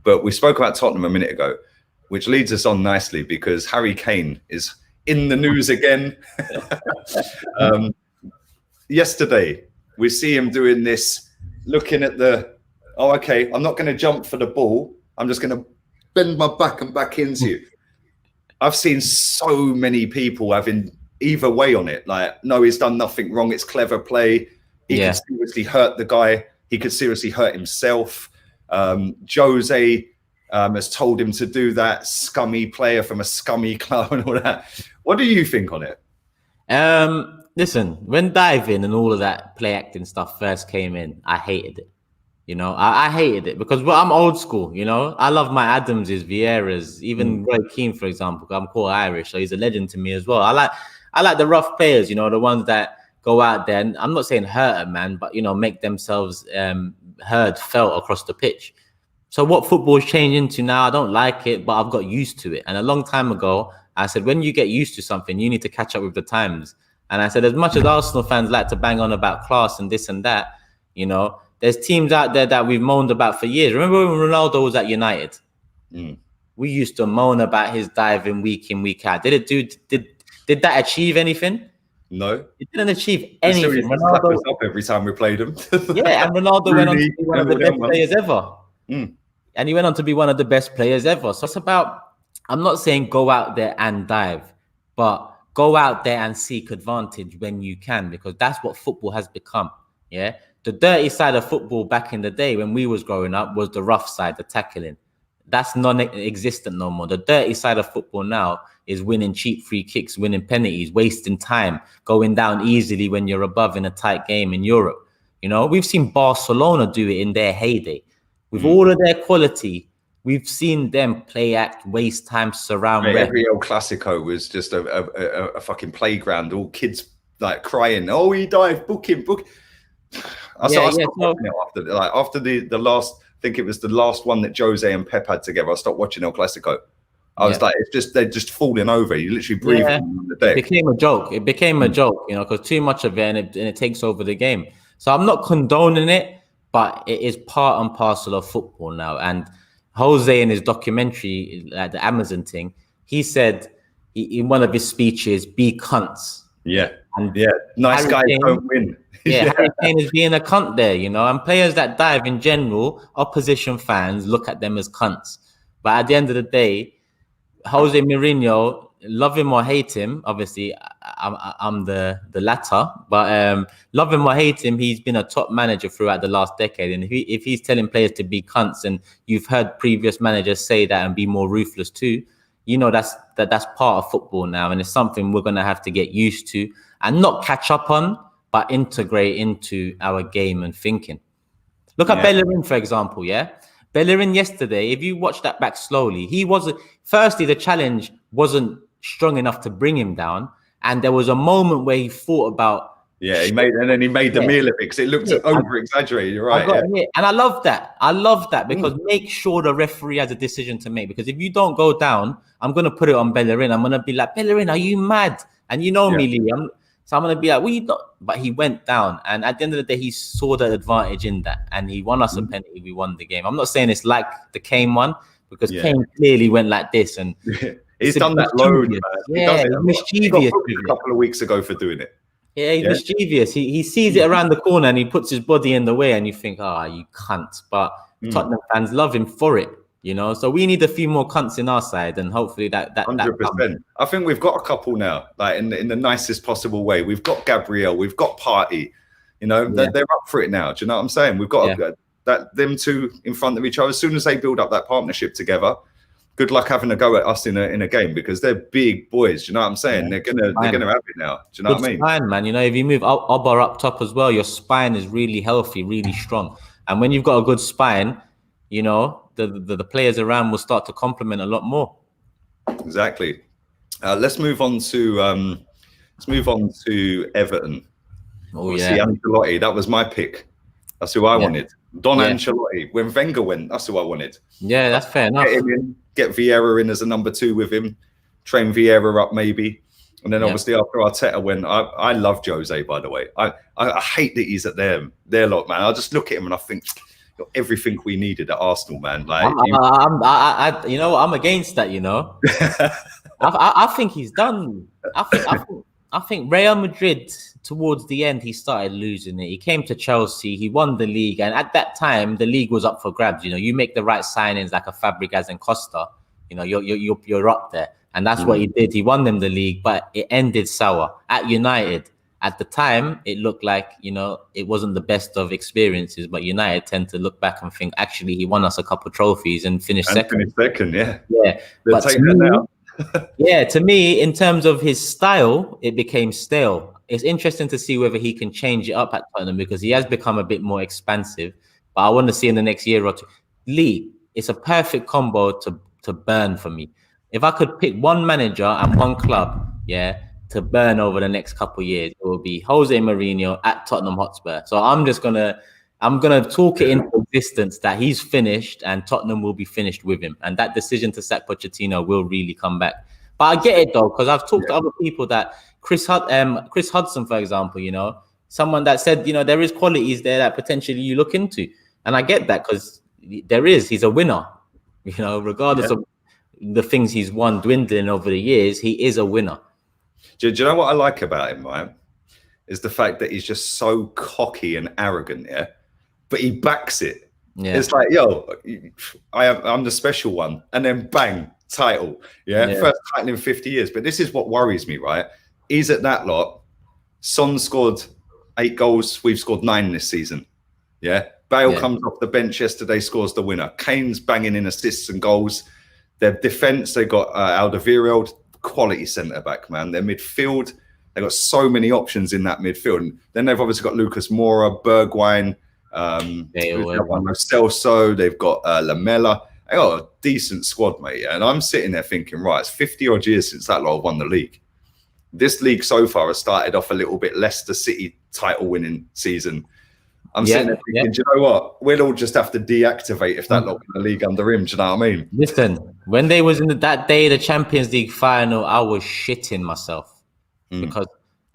But we spoke about Tottenham a minute ago, which leads us on nicely because Harry Kane is in the news again. Yesterday, we see him doing this, looking at I'm not going to jump for the ball. I'm just going to bend my back and back into you. I've seen so many people having either way on it. Like, no, he's done nothing wrong. It's clever play. He could seriously hurt the guy. He could seriously hurt himself. Jose has told him to do that. Scummy player from a scummy club and all that. What do you think on it? Listen, when diving and all of that play acting stuff first came in, I hated it. You know, I hated it because I'm old school. You know, I love my Adamses, Vieiras, even Roy Keane, for example. I'm called Irish, so he's a legend to me as well. I like the rough players. You know, the ones that go out there, and I'm not saying hurt a man, but make themselves heard, felt across the pitch. So what football is changing to now, I don't like it, but I've got used to it. And a long time ago, I said, when you get used to something, you need to catch up with the times. And I said, as much as Arsenal fans like to bang on about class and this and that, there's teams out there that we've moaned about for years. Remember when Ronaldo was at United? We used to moan about his diving week in, week out. Did that achieve anything? No. It didn't achieve anything. Ronaldo up every time we played him. And Ronaldo went on to be one of the best players ever. And he went on to be one of the best players ever. So it's about, I'm not saying go out there and dive, but go out there and seek advantage when you can, because that's what football has become. The dirty side of football back in the day when we was growing up was the rough side, the tackling. That's non-existent no more. The dirty side of football now is winning cheap free kicks, winning penalties, wasting time, going down easily when you're above in a tight game in Europe. We've seen Barcelona do it in their heyday. With all of their quality, we've seen them play act, waste time, surround. Every El Clasico was just a fucking playground. All kids like crying, "Oh, he dived, book him, book." I stopped watching it after the last. I think it was the last one that Jose and Pep had together. I stopped watching El Clasico. I was like, they're just falling over. You literally breathe on the deck. It became a joke. It became a joke, because too much of it and it takes over the game. So I'm not condoning it, but it is part and parcel of football now. And Jose in his documentary, the Amazon thing, he said in one of his speeches, "Be cunts." Nice guys don't win. Harry Kane is being a cunt there, and players that dive in general, opposition fans look at them as cunts. But at the end of the day, Jose Mourinho, love him or hate him, obviously I'm the latter, but love him or hate him, he's been a top manager throughout the last decade. And if he's telling players to be cunts, and you've heard previous managers say that and be more ruthless too, that's part of football now, and it's something we're going to have to get used to and not catch up on, but integrate into our game and thinking. Look at Bellerin, for example, Bellerin yesterday, if you watch that back slowly, firstly, the challenge wasn't strong enough to bring him down. And there was a moment where he thought about... he made the meal of it because it looked over-exaggerated. You're right. And I love that because make sure the referee has a decision to make. Because if you don't go down, I'm going to put it on Bellerin. I'm going to be like, "Bellerin, are you mad?" And me, Lee. So I'm going to be like, "Well, you don't." But he went down. And at the end of the day, he saw the advantage in that. And he won us a penalty. We won the game. I'm not saying it's like the Kane one, because Kane clearly went like this. And he's done that load, man. Mischievous. A couple of weeks ago for doing it. Yeah, he's mischievous. He sees it around the corner and he puts his body in the way, and you think, you can't. But Tottenham fans love him for it, you know. So we need a few more cunts in our side, and hopefully that 100%. I think we've got a couple now, like in the nicest possible way. We've got Gabriel, we've got Partey, you know, they're up for it now. Do you know what I'm saying? We've got them two in front of each other. As soon as they build up that partnership together, good luck having a go at us in a game, because they're big boys. Do you know what I'm saying? They're gonna have it now. Do you know what I mean? Spine, man. You know, if you move Oba up top as well, your spine is really healthy, really strong. And when you've got a good spine, you know, the players around will start to complement a lot more. Exactly. Let's move on to Everton. Oh, obviously, Ancelotti, that was my pick. That's who I wanted. Ancelotti. When Wenger went, that's who I wanted. Yeah, that's fair enough. Get Vieira in as a number 2 with him. Train Vieira up maybe. And then obviously after Arteta went, I love Jose, by the way. I hate that he's at their lot, man. I just look at him and I think, you're everything we needed at Arsenal, man. Like, you know, I'm against that. You know, I think he's done. I think Real Madrid towards the end he started losing it. He came to Chelsea, he won the league, and at that time the league was up for grabs. You know, you make the right signings like a Fabregas and Costa, you know, you're up there, and that's what he did. He won them the league, but it ended sour at United. At the time, it looked like, you know, it wasn't the best of experiences, but United tend to look back and think, actually, he won us a couple of trophies and finished second. Yeah. But to me, in terms of his style, it became stale. It's interesting to see whether he can change it up at Tottenham, because he has become a bit more expansive. But I want to see in the next year or two. Lee, it's a perfect combo to burn for me. If I could pick one manager and one club, to burn over the next couple of years, it will be Jose Mourinho at Tottenham Hotspur. So I'm gonna talk it into existence that he's finished and Tottenham will be finished with him, and that decision to sack Pochettino will really come back. But I get it though, because I've talked to other people that Chris Hudson, for example, you know, someone that said, you know, there is qualities there that potentially you look into, and I get that, because he's a winner, you know, regardless of the things he's won dwindling over the years, he is a winner. Do you know what I like about him, right? Is the fact that he's just so cocky and arrogant, but he backs it. Yeah. It's like, yo, I'm the special one. And then bang, title. First title in 50 years. But this is what worries me, right? He's at that lot. Son scored 8 goals. We've scored 9 this season. Bale comes off the bench yesterday, scores the winner. Kane's banging in assists and goals. Their defense, they got Alderweireld, quality centre back, man. Their midfield, they got so many options in that midfield. And then they've obviously got Lucas Moura, Bergwijn, Celso. They've got Lamela. They got a decent squad, mate. And I'm sitting there thinking, right, it's 50 odd years since that lot have won the league. This league so far has started off a little bit Leicester City title winning season. I'm sitting there thinking, do you know what? We'll all just have to deactivate if that lot win the league under him. Do you know what I mean? Listen, when they was in that day, the Champions League final, I was shitting myself because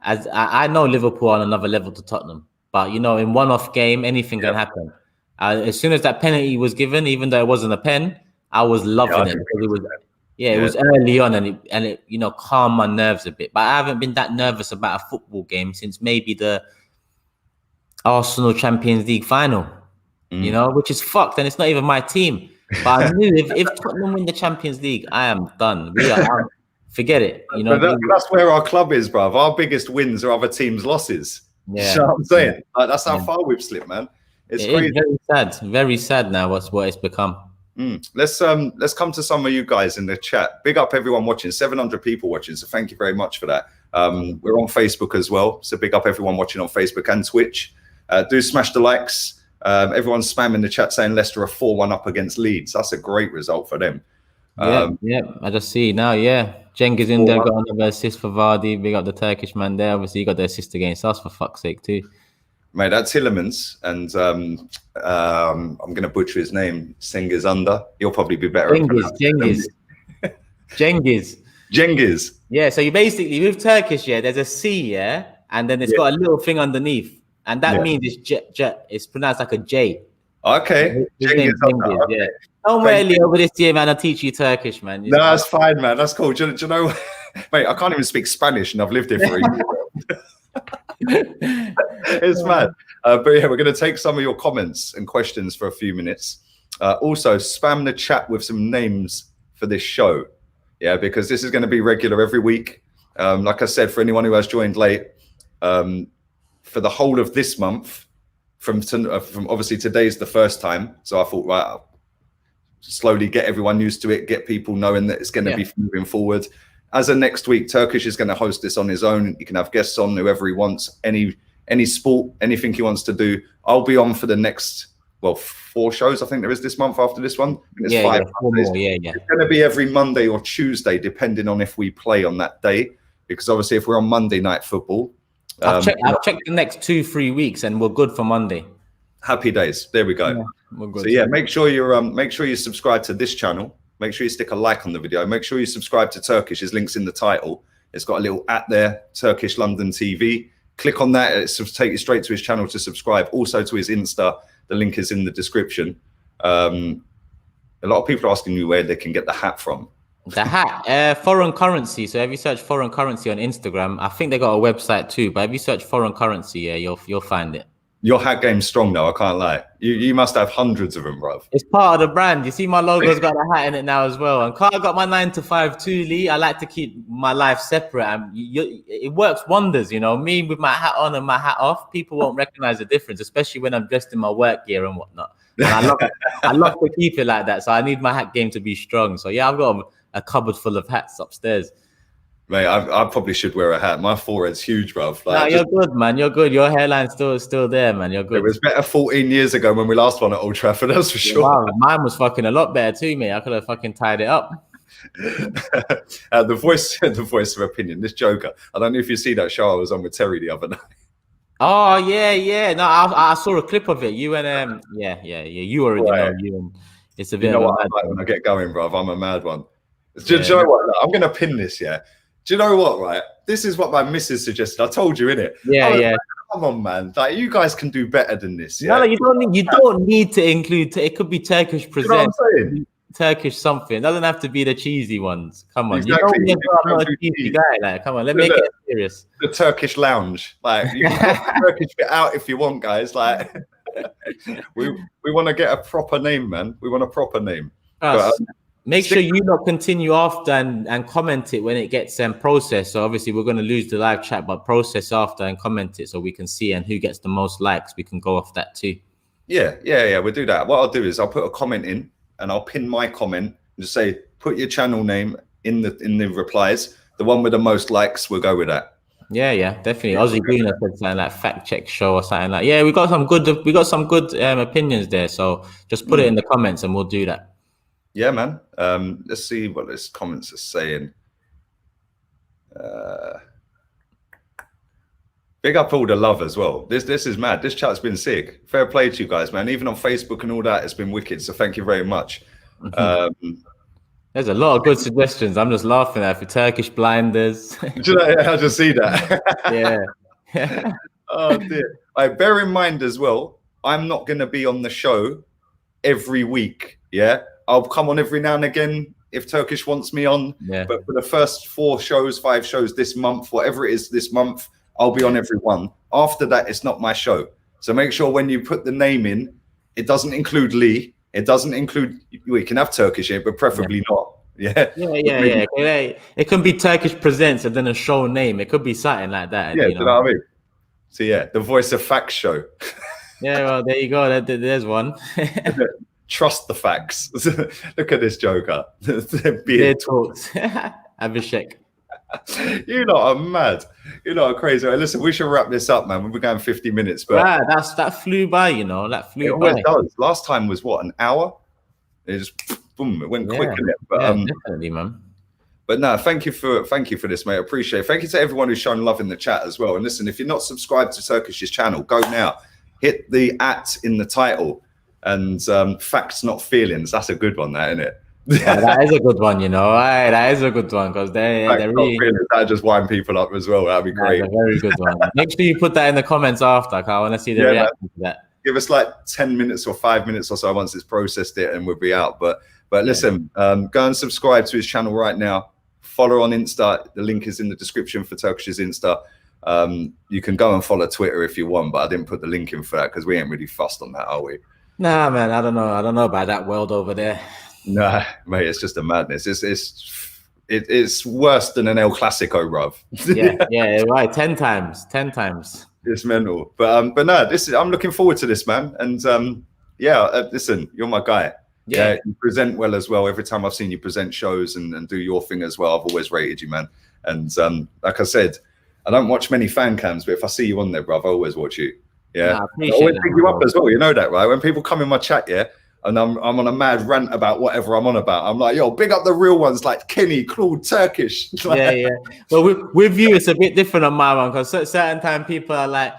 as I know Liverpool on another level to Tottenham, but you know, in one-off game, anything can happen. As soon as that penalty was given, even though it wasn't a pen, I was loving it. Because it was early on, and it you know, calmed my nerves a bit. But I haven't been that nervous about a football game since maybe the Arsenal Champions League final, you know, which is fucked, and it's not even my team. But I knew if Tottenham win the Champions League, I am done. Forget it. You know, that's where our club is, bruv. Our biggest wins are other teams' losses. Yeah, you know what I'm saying? Like, that's how far we've slipped, man. It's crazy. Very sad now. What it's become. Let's come to some of you guys in the chat. Big up everyone watching. 700 people watching, so thank you very much for that. We're on Facebook as well, so big up everyone watching on Facebook and Twitch. Do smash the likes. Everyone's spamming the chat saying Leicester are 4-1 up against Leeds. That's a great result for them. I just see now. Cengiz in there, got another assist for Vardy. Big up the Turkish man there. Obviously, he got the assist against us, for fuck's sake, too. Mate, that's Hillemans, and I'm going to butcher his name, Cengiz under. He'll probably be better. Cengiz. Yeah, so you basically, with Turkish, there's a C, and then it's got a little thing underneath. And that means it's pronounced like a J. Okay. Cengiz. Don't worry over this year, man. I'll teach you Turkish, man. No, that's fine, man. That's cool. Do you know, mate, I can't even speak Spanish and I've lived here for a year. It's mad. But yeah, we're going to take some of your comments and questions for a few minutes. Also, spam the chat with some names for this show. Yeah, because this is going to be regular every week. Like I said, for anyone who has joined late, for the whole of this month, from obviously today's the first time. So I thought, right, I'll slowly get everyone used to it, get people knowing that it's going to be moving forward. As of next week, Turkish is going to host this on his own. You can have guests on, whoever he wants, any sport, anything he wants to do. I'll be on for the next, 4 shows I think there is this month after this one. It's 5 4 more. It's going to be every Monday or Tuesday, depending on if we play on that day. Because obviously, if we're on Monday night football, I've checked the next 2-3 weeks, and we're good for Monday. Happy days. There we go. Yeah, we're good. So yeah, make sure you subscribe to this channel. Make sure you stick a like on the video. Make sure you subscribe to Turkish. His link's in the title. It's got a little @ there, Turkish London TV. Click on that. It'll take you straight to his channel to subscribe. Also to his Insta. The link is in the description. A lot of people are asking me where they can get the hat from. The hat, foreign currency. So if you search foreign currency on Instagram, I think they got a website too. But if you search foreign currency, you'll find it. Your hat game's strong though, I can't lie. You must have hundreds of them, bruv. It's part of the brand. You see my logo's got a hat in it now as well. And I got my 9 to 5 too, Lee. I like to keep my life separate. And it works wonders, you know. Me with my hat on and my hat off, people won't recognize the difference, especially when I'm dressed in my work gear and whatnot. And I love to keep it like that. So I need my hat game to be strong. So yeah, I've got a cupboard full of hats upstairs. Mate, I probably should wear a hat. My forehead's huge, bruv. Like, no, you're good, man. You're good. Your hairline's still there, man. You're good. It was better 14 years ago when we last won at Old Trafford, that's for sure. Wow, mine was fucking a lot better too, mate. I could have fucking tied it up. The voice of opinion. This Joker. I don't know if you see that show I was on with Terry the other night. Oh yeah. No, I saw a clip of it. You and You already know you and it's a bit. You know what I like when I get going, bruv? I'm a mad one. Do you know what? I'm gonna pin this, yeah. Do you know what, right? This is what my missus suggested. I told you, innit? Yeah. Come on, man. Like, you guys can do better than this. Yeah? No, you don't need to include. It could be Turkish present. You know what I'm saying? Turkish something. It doesn't have to be the cheesy ones. Come on. Exactly. You know I'm not a cheesy guy. Like, come on, let's make it serious. The Turkish lounge. Like, you can put the Turkish bit out if you want, guys. Like, we want to get a proper name, man. We want a proper name. Make sure you not continue after and comment it when it gets processed. So obviously we're going to lose the live chat, but process after and comment it so we can see and who gets the most likes. We can go off that too. Yeah. We'll do that. What I'll do is I'll put a comment in and I'll pin my comment and just say, put your channel name in the replies. The one with the most likes, we'll go with that. Yeah, definitely. Ozzy Greener said something like fact check show or something like. Yeah, we got some good opinions there. So just put it in the comments and we'll do that. Yeah, man. Let's see what this comments are saying. Big up all the love as well. This is mad. This chat's been sick. Fair play to you guys, man. Even on Facebook and all that, it's been wicked. So thank you very much. There's a lot of good suggestions. I'm just laughing at for Turkish blinders. Do you know, I just see that. Yeah. Oh dear. Bear in mind as well, I'm not going to be on the show every week. Yeah. I'll come on every now and again if Turkish wants me on. Yeah. But for the first 4 shows, 5 shows this month, whatever it is this month, I'll be on every one. After that, it's not my show. So make sure when you put the name in, it doesn't include Lee. It doesn't include, we can have Turkish here, but preferably not. Yeah. It can be Turkish Presents and then a show name. It could be something like that. Yeah, you know what I mean? So yeah, the Voice of Facts show. Yeah, well, there you go. There's one. Trust the facts. Look at this Joker. Beard talks. Abhishek. You lot are mad. You lot are crazy. Listen, we should wrap this up, man. We've been going 50 minutes. But that flew by, you know. That flew by. It does. Last time was what, an hour? It just boom, it went quick. But, definitely, man. But no, thank you for this, mate. I appreciate it. Thank you to everyone who's shown love in the chat as well. And listen, if you're not subscribed to Turkish's channel, go now. Hit the @ in the title. And facts, not feelings. That's a good one, that, isn't it? Yeah, that is a good one, you know. That is a good one because they're really. That just wind people up as well. That'd be great. That's a very good one. Make sure you put that in the comments after. I want to see the reaction to that. Give us like 10 minutes or 5 minutes or so once it's processed it, and we'll be out. But listen, go and subscribe to his channel right now. Follow on Insta. The link is in the description for Turkish's Insta. You can go and follow Twitter if you want, but I didn't put the link in for that because we ain't really fussed on that, are we? Nah, man, I don't know about that world over there. Nah, mate, it's just a madness. It's worse than an El Clasico, bruv. yeah, right. 10 times. It's mental. But no, I'm looking forward to this, man. And listen, you're my guy. Yeah, you present well as well. Every time I've seen you present shows and do your thing as well, I've always rated you, man. And like I said, I don't watch many fan cams, but if I see you on there, bruv, I always watch you. Yeah, I always pick you up as well. You know that, right? When people come in my chat, yeah, and I'm on a mad rant about whatever I'm on about, I'm like, yo, big up the real ones like Kenny, Claude, Turkish. Yeah. But with you, it's a bit different on my one because certain time people are like,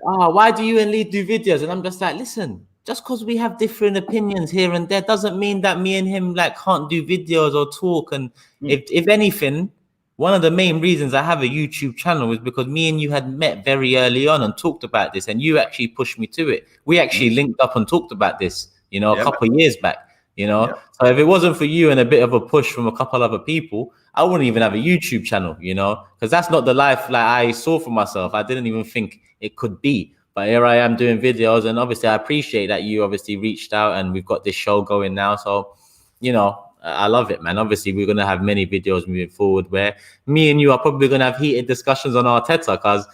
why do you and Lee do videos? And I'm just like, listen, just because we have different opinions here and there doesn't mean that me and him like can't do videos or talk. And if anything, one of the main reasons I have a YouTube channel is because me and you had met very early on and talked about this, and you actually pushed me to it. We actually linked up and talked about this, you know, a couple of years back, you know. Yeah. So if it wasn't for you and a bit of a push from a couple other people, I wouldn't even have a YouTube channel, you know, because that's not the life like I saw for myself. I didn't even think it could be. But here I am doing videos, and obviously I appreciate that you obviously reached out and we've got this show going now. So, you know, I love it, man. Obviously, we're going to have many videos moving forward where me and you are probably going to have heated discussions on Arteta because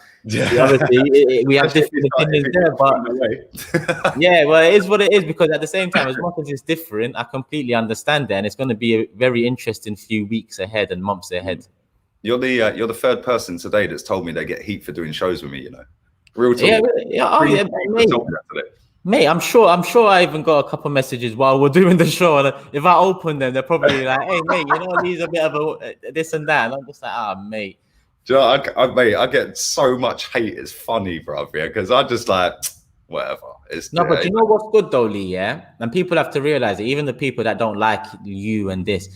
obviously we have different opinions there. But yeah, well, it is what it is because at the same time, as much as it's different, I completely understand that. And it's going to be a very interesting few weeks ahead and months ahead. You're the third person today that's told me they get heat for doing shows with me, you know. Real talk. Mate, I'm sure I even got a couple of messages while we're doing the show. And if I open them, they're probably like, hey, mate, you know, these are a bit of a this and that. And I'm just like, mate. Do you know, mate, I get so much hate. It's funny, bro, because I just like, whatever. But you know what's good, though, Lee, yeah? And people have to realize it, even the people that don't like you and this,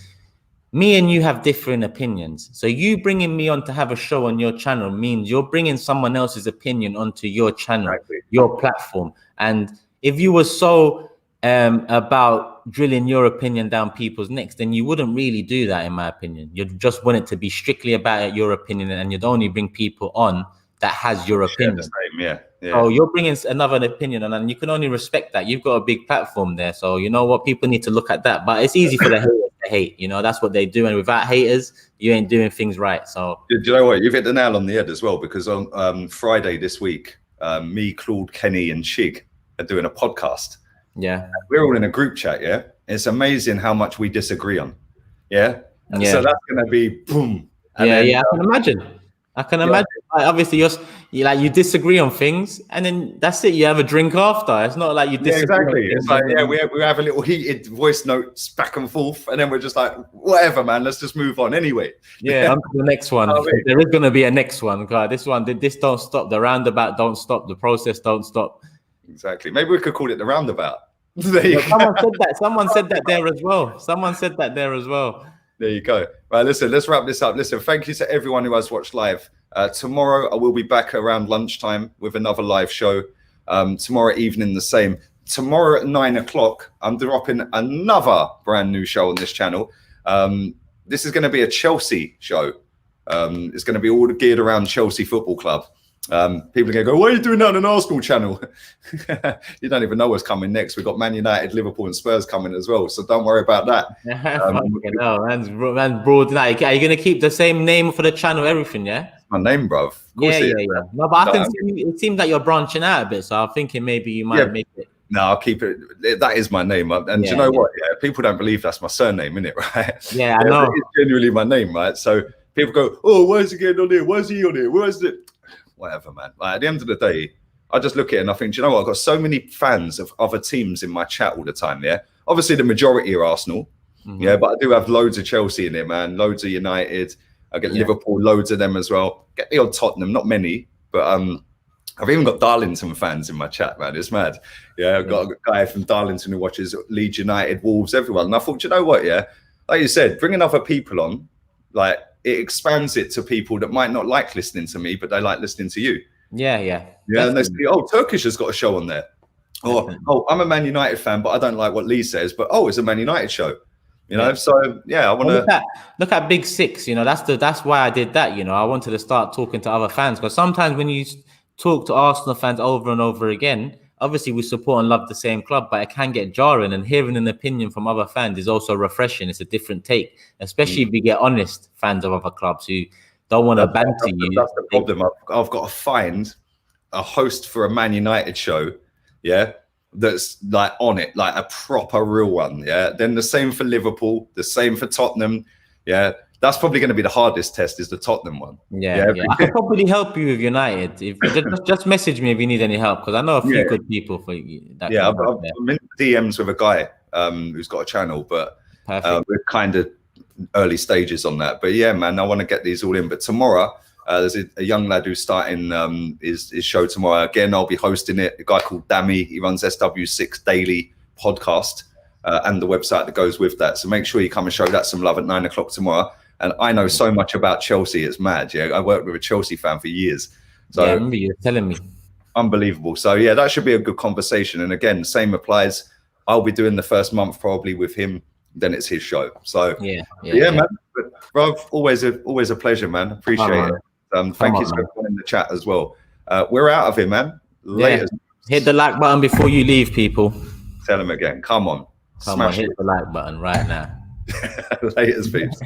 me and you have different opinions. So you bringing me on to have a show on your channel means you're bringing someone else's opinion onto your channel, your platform. And if you were so about drilling your opinion down people's necks, then you wouldn't really do that, in my opinion. You'd just want it to be strictly about your opinion, and you'd only bring people on that has your opinion. Yeah. So you're bringing another opinion, and you can only respect that. You've got a big platform there. So you know what? People need to look at that. But it's easy for the haters to hate. You know, that's what they do. And without haters, you ain't doing things right. So do you know what? You've hit the nail on the head as well, because on Friday this week, me, Claude, Kenny, and Shig are doing a podcast. Yeah, we're all in a group chat. Yeah, it's amazing how much we disagree on. Yeah, so that's gonna be boom. And I can imagine. Like, obviously, you disagree on things, and then that's it. You have a drink after. It's not like you disagree. Exactly. It's like we have a little heated voice notes back and forth, and then we're just like, whatever, man. Let's just move on anyway. Yeah, on to the next one. There is going to be a next one. God, this don't stop. The roundabout don't stop. The process don't stop. Exactly. Maybe we could call it the roundabout. Someone said that there as well. There you go. Right, listen, let's wrap this up. Listen, thank you to everyone who has watched live. Tomorrow, I will be back around lunchtime with another live show. Tomorrow evening, the same. Tomorrow at 9 o'clock, I'm dropping another brand new show on this channel. This is going to be a Chelsea show. It's going to be all geared around Chelsea Football Club. People are going to go, why are you doing that on an Arsenal channel? You don't even know what's coming next. We've got Man United, Liverpool, and Spurs coming as well. So don't worry about that. Man's broad. Like, are you going to keep the same name for the channel, everything, yeah? My name, bruv. Yeah. No, but it seems like you're branching out a bit. So I'm thinking maybe you might make it. No, I'll keep it. That is my name. And you know what? Yeah, people don't believe that's my surname, innit, right? Yeah, I know. It's genuinely my name, right? So people go, oh, why is he getting on here? Why is he on here? Where's it? Whatever, man. Like, at the end of the day, I just look at it and I think, do you know what? I've got so many fans of other teams in my chat all the time. Yeah, obviously the majority are Arsenal. Yeah, but I do have loads of Chelsea in it, man. Loads of United. I get Liverpool, loads of them as well. Get the odd Tottenham, not many, but I've even got Darlington fans in my chat, man. It's mad. Yeah, I've got a guy from Darlington who watches Leeds United, Wolves, everyone. And I thought, do you know what? Yeah, like you said, bringing other people on, like, it expands it to people that might not like listening to me, but they like listening to you. Yeah. And they say, oh, Turkish has got a show on there. Or, oh, I'm a Man United fan, but I don't like what Lee says. But, oh, it's a Man United show. You know, so yeah, I want to look at Big Six. You know, that's why I did that. You know, I wanted to start talking to other fans, because sometimes when you talk to Arsenal fans over and over again, obviously we support and love the same club, but it can get jarring. And hearing an opinion from other fans is also refreshing. It's a different take, especially if you get honest fans of other clubs who don't want to banter you. That's the problem. I've got to find a host for a Man United show, yeah, that's like on it, like a proper real one, yeah. Then the same for Liverpool, the same for Tottenham, yeah. That's probably going to be the hardest test, is the Tottenham one. Yeah. I could probably help you with United. If just message me if you need any help, because I know a few good people for you. I'm in DMs with a guy who's got a channel, but we're kind of early stages on that. But yeah, man, I want to get these all in. But tomorrow, there's a young lad who's starting his show tomorrow. Again, I'll be hosting it. A guy called Dammy. He runs SW6 Daily podcast and the website that goes with that. So make sure you come and show that some love at 9 o'clock tomorrow. And I know so much about Chelsea. It's mad. Yeah, I worked with a Chelsea fan for years. So yeah, I remember you telling me. Unbelievable. So yeah, that should be a good conversation. And again, same applies. I'll be doing the first month probably with him. Then it's his show. So yeah, man. But, bro, always a pleasure, man. Appreciate it. Thank you to everyone in the chat as well. We're out of here, man. Later. Hit the like button before you leave, people. Tell them again. Come on. Hit the like button right now. Laters, peeps.